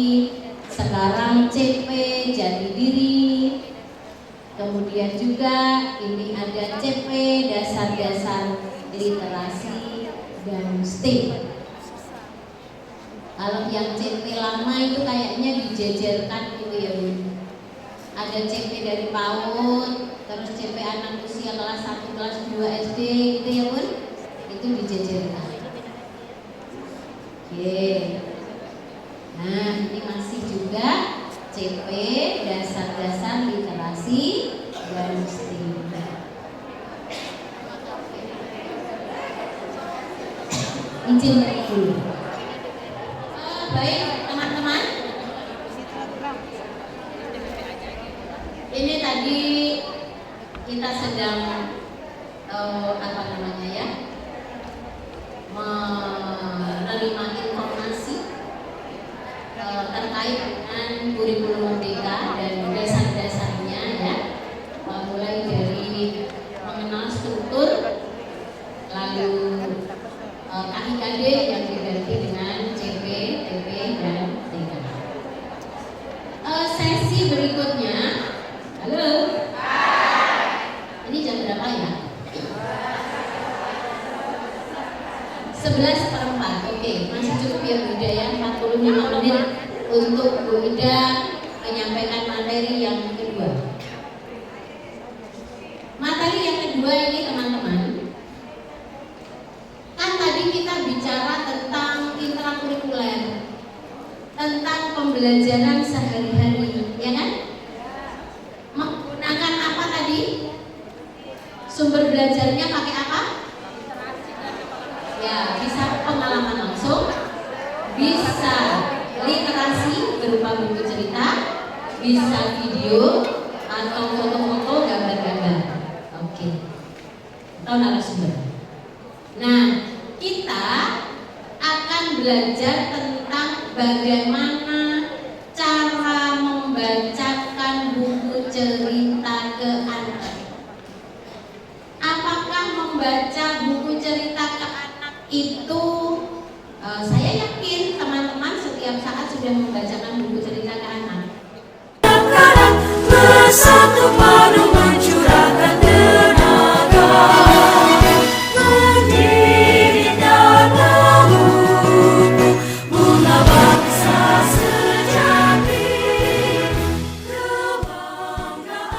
sekarang CP jati diri. Kemudian juga ini ada CP dasar-dasar literasi dan STEM. Kalau yang CP lama itu kayaknya dijajarkan gitu ya Bu. Ada CP dari PAUD, terus CP anak usia kelas 1, kelas 2 SD gitu ya Bun. Itu dijajarkan. Oke. Nah, ini masih juga CP dasar-dasar literasi dan STEM. Izin dulu. Baik teman-teman, ini tadi kita sedang menerima informasi terkait dengan kurikulum merdeka dan dasar-dasarnya ya, mulai dari mengenal struktur, lalu KIKD yang diganti dengan CP, TP, dan TK. Sesi berikutnya, halo, ini jam berapa ya? 11:04. Oke, masih cukup ya Bu Ida ya, 45 menit untuk Bu Ida menyampaikan materi yang kedua. Materi yang kedua ini teman-teman, kan tadi kita bicara tentang intrakurikuler, tentang pembelajaran sehari-hari, ya kan? Menggunakan apa tadi? Sumber belajarnya pakai apa? Ya, bisa pengalaman langsung, bisa literasi berupa buku cerita, bisa video atau foto-foto, gambar-gambar. Oke. Atau narasumber. Nah, kita akan belajar tentang bagaimana cara membacakan buku cerita ke anak. Apakah membaca buku cerita ke anak itu, saya yakin teman-teman setiap saat sudah membacakan buku cerita ke anak.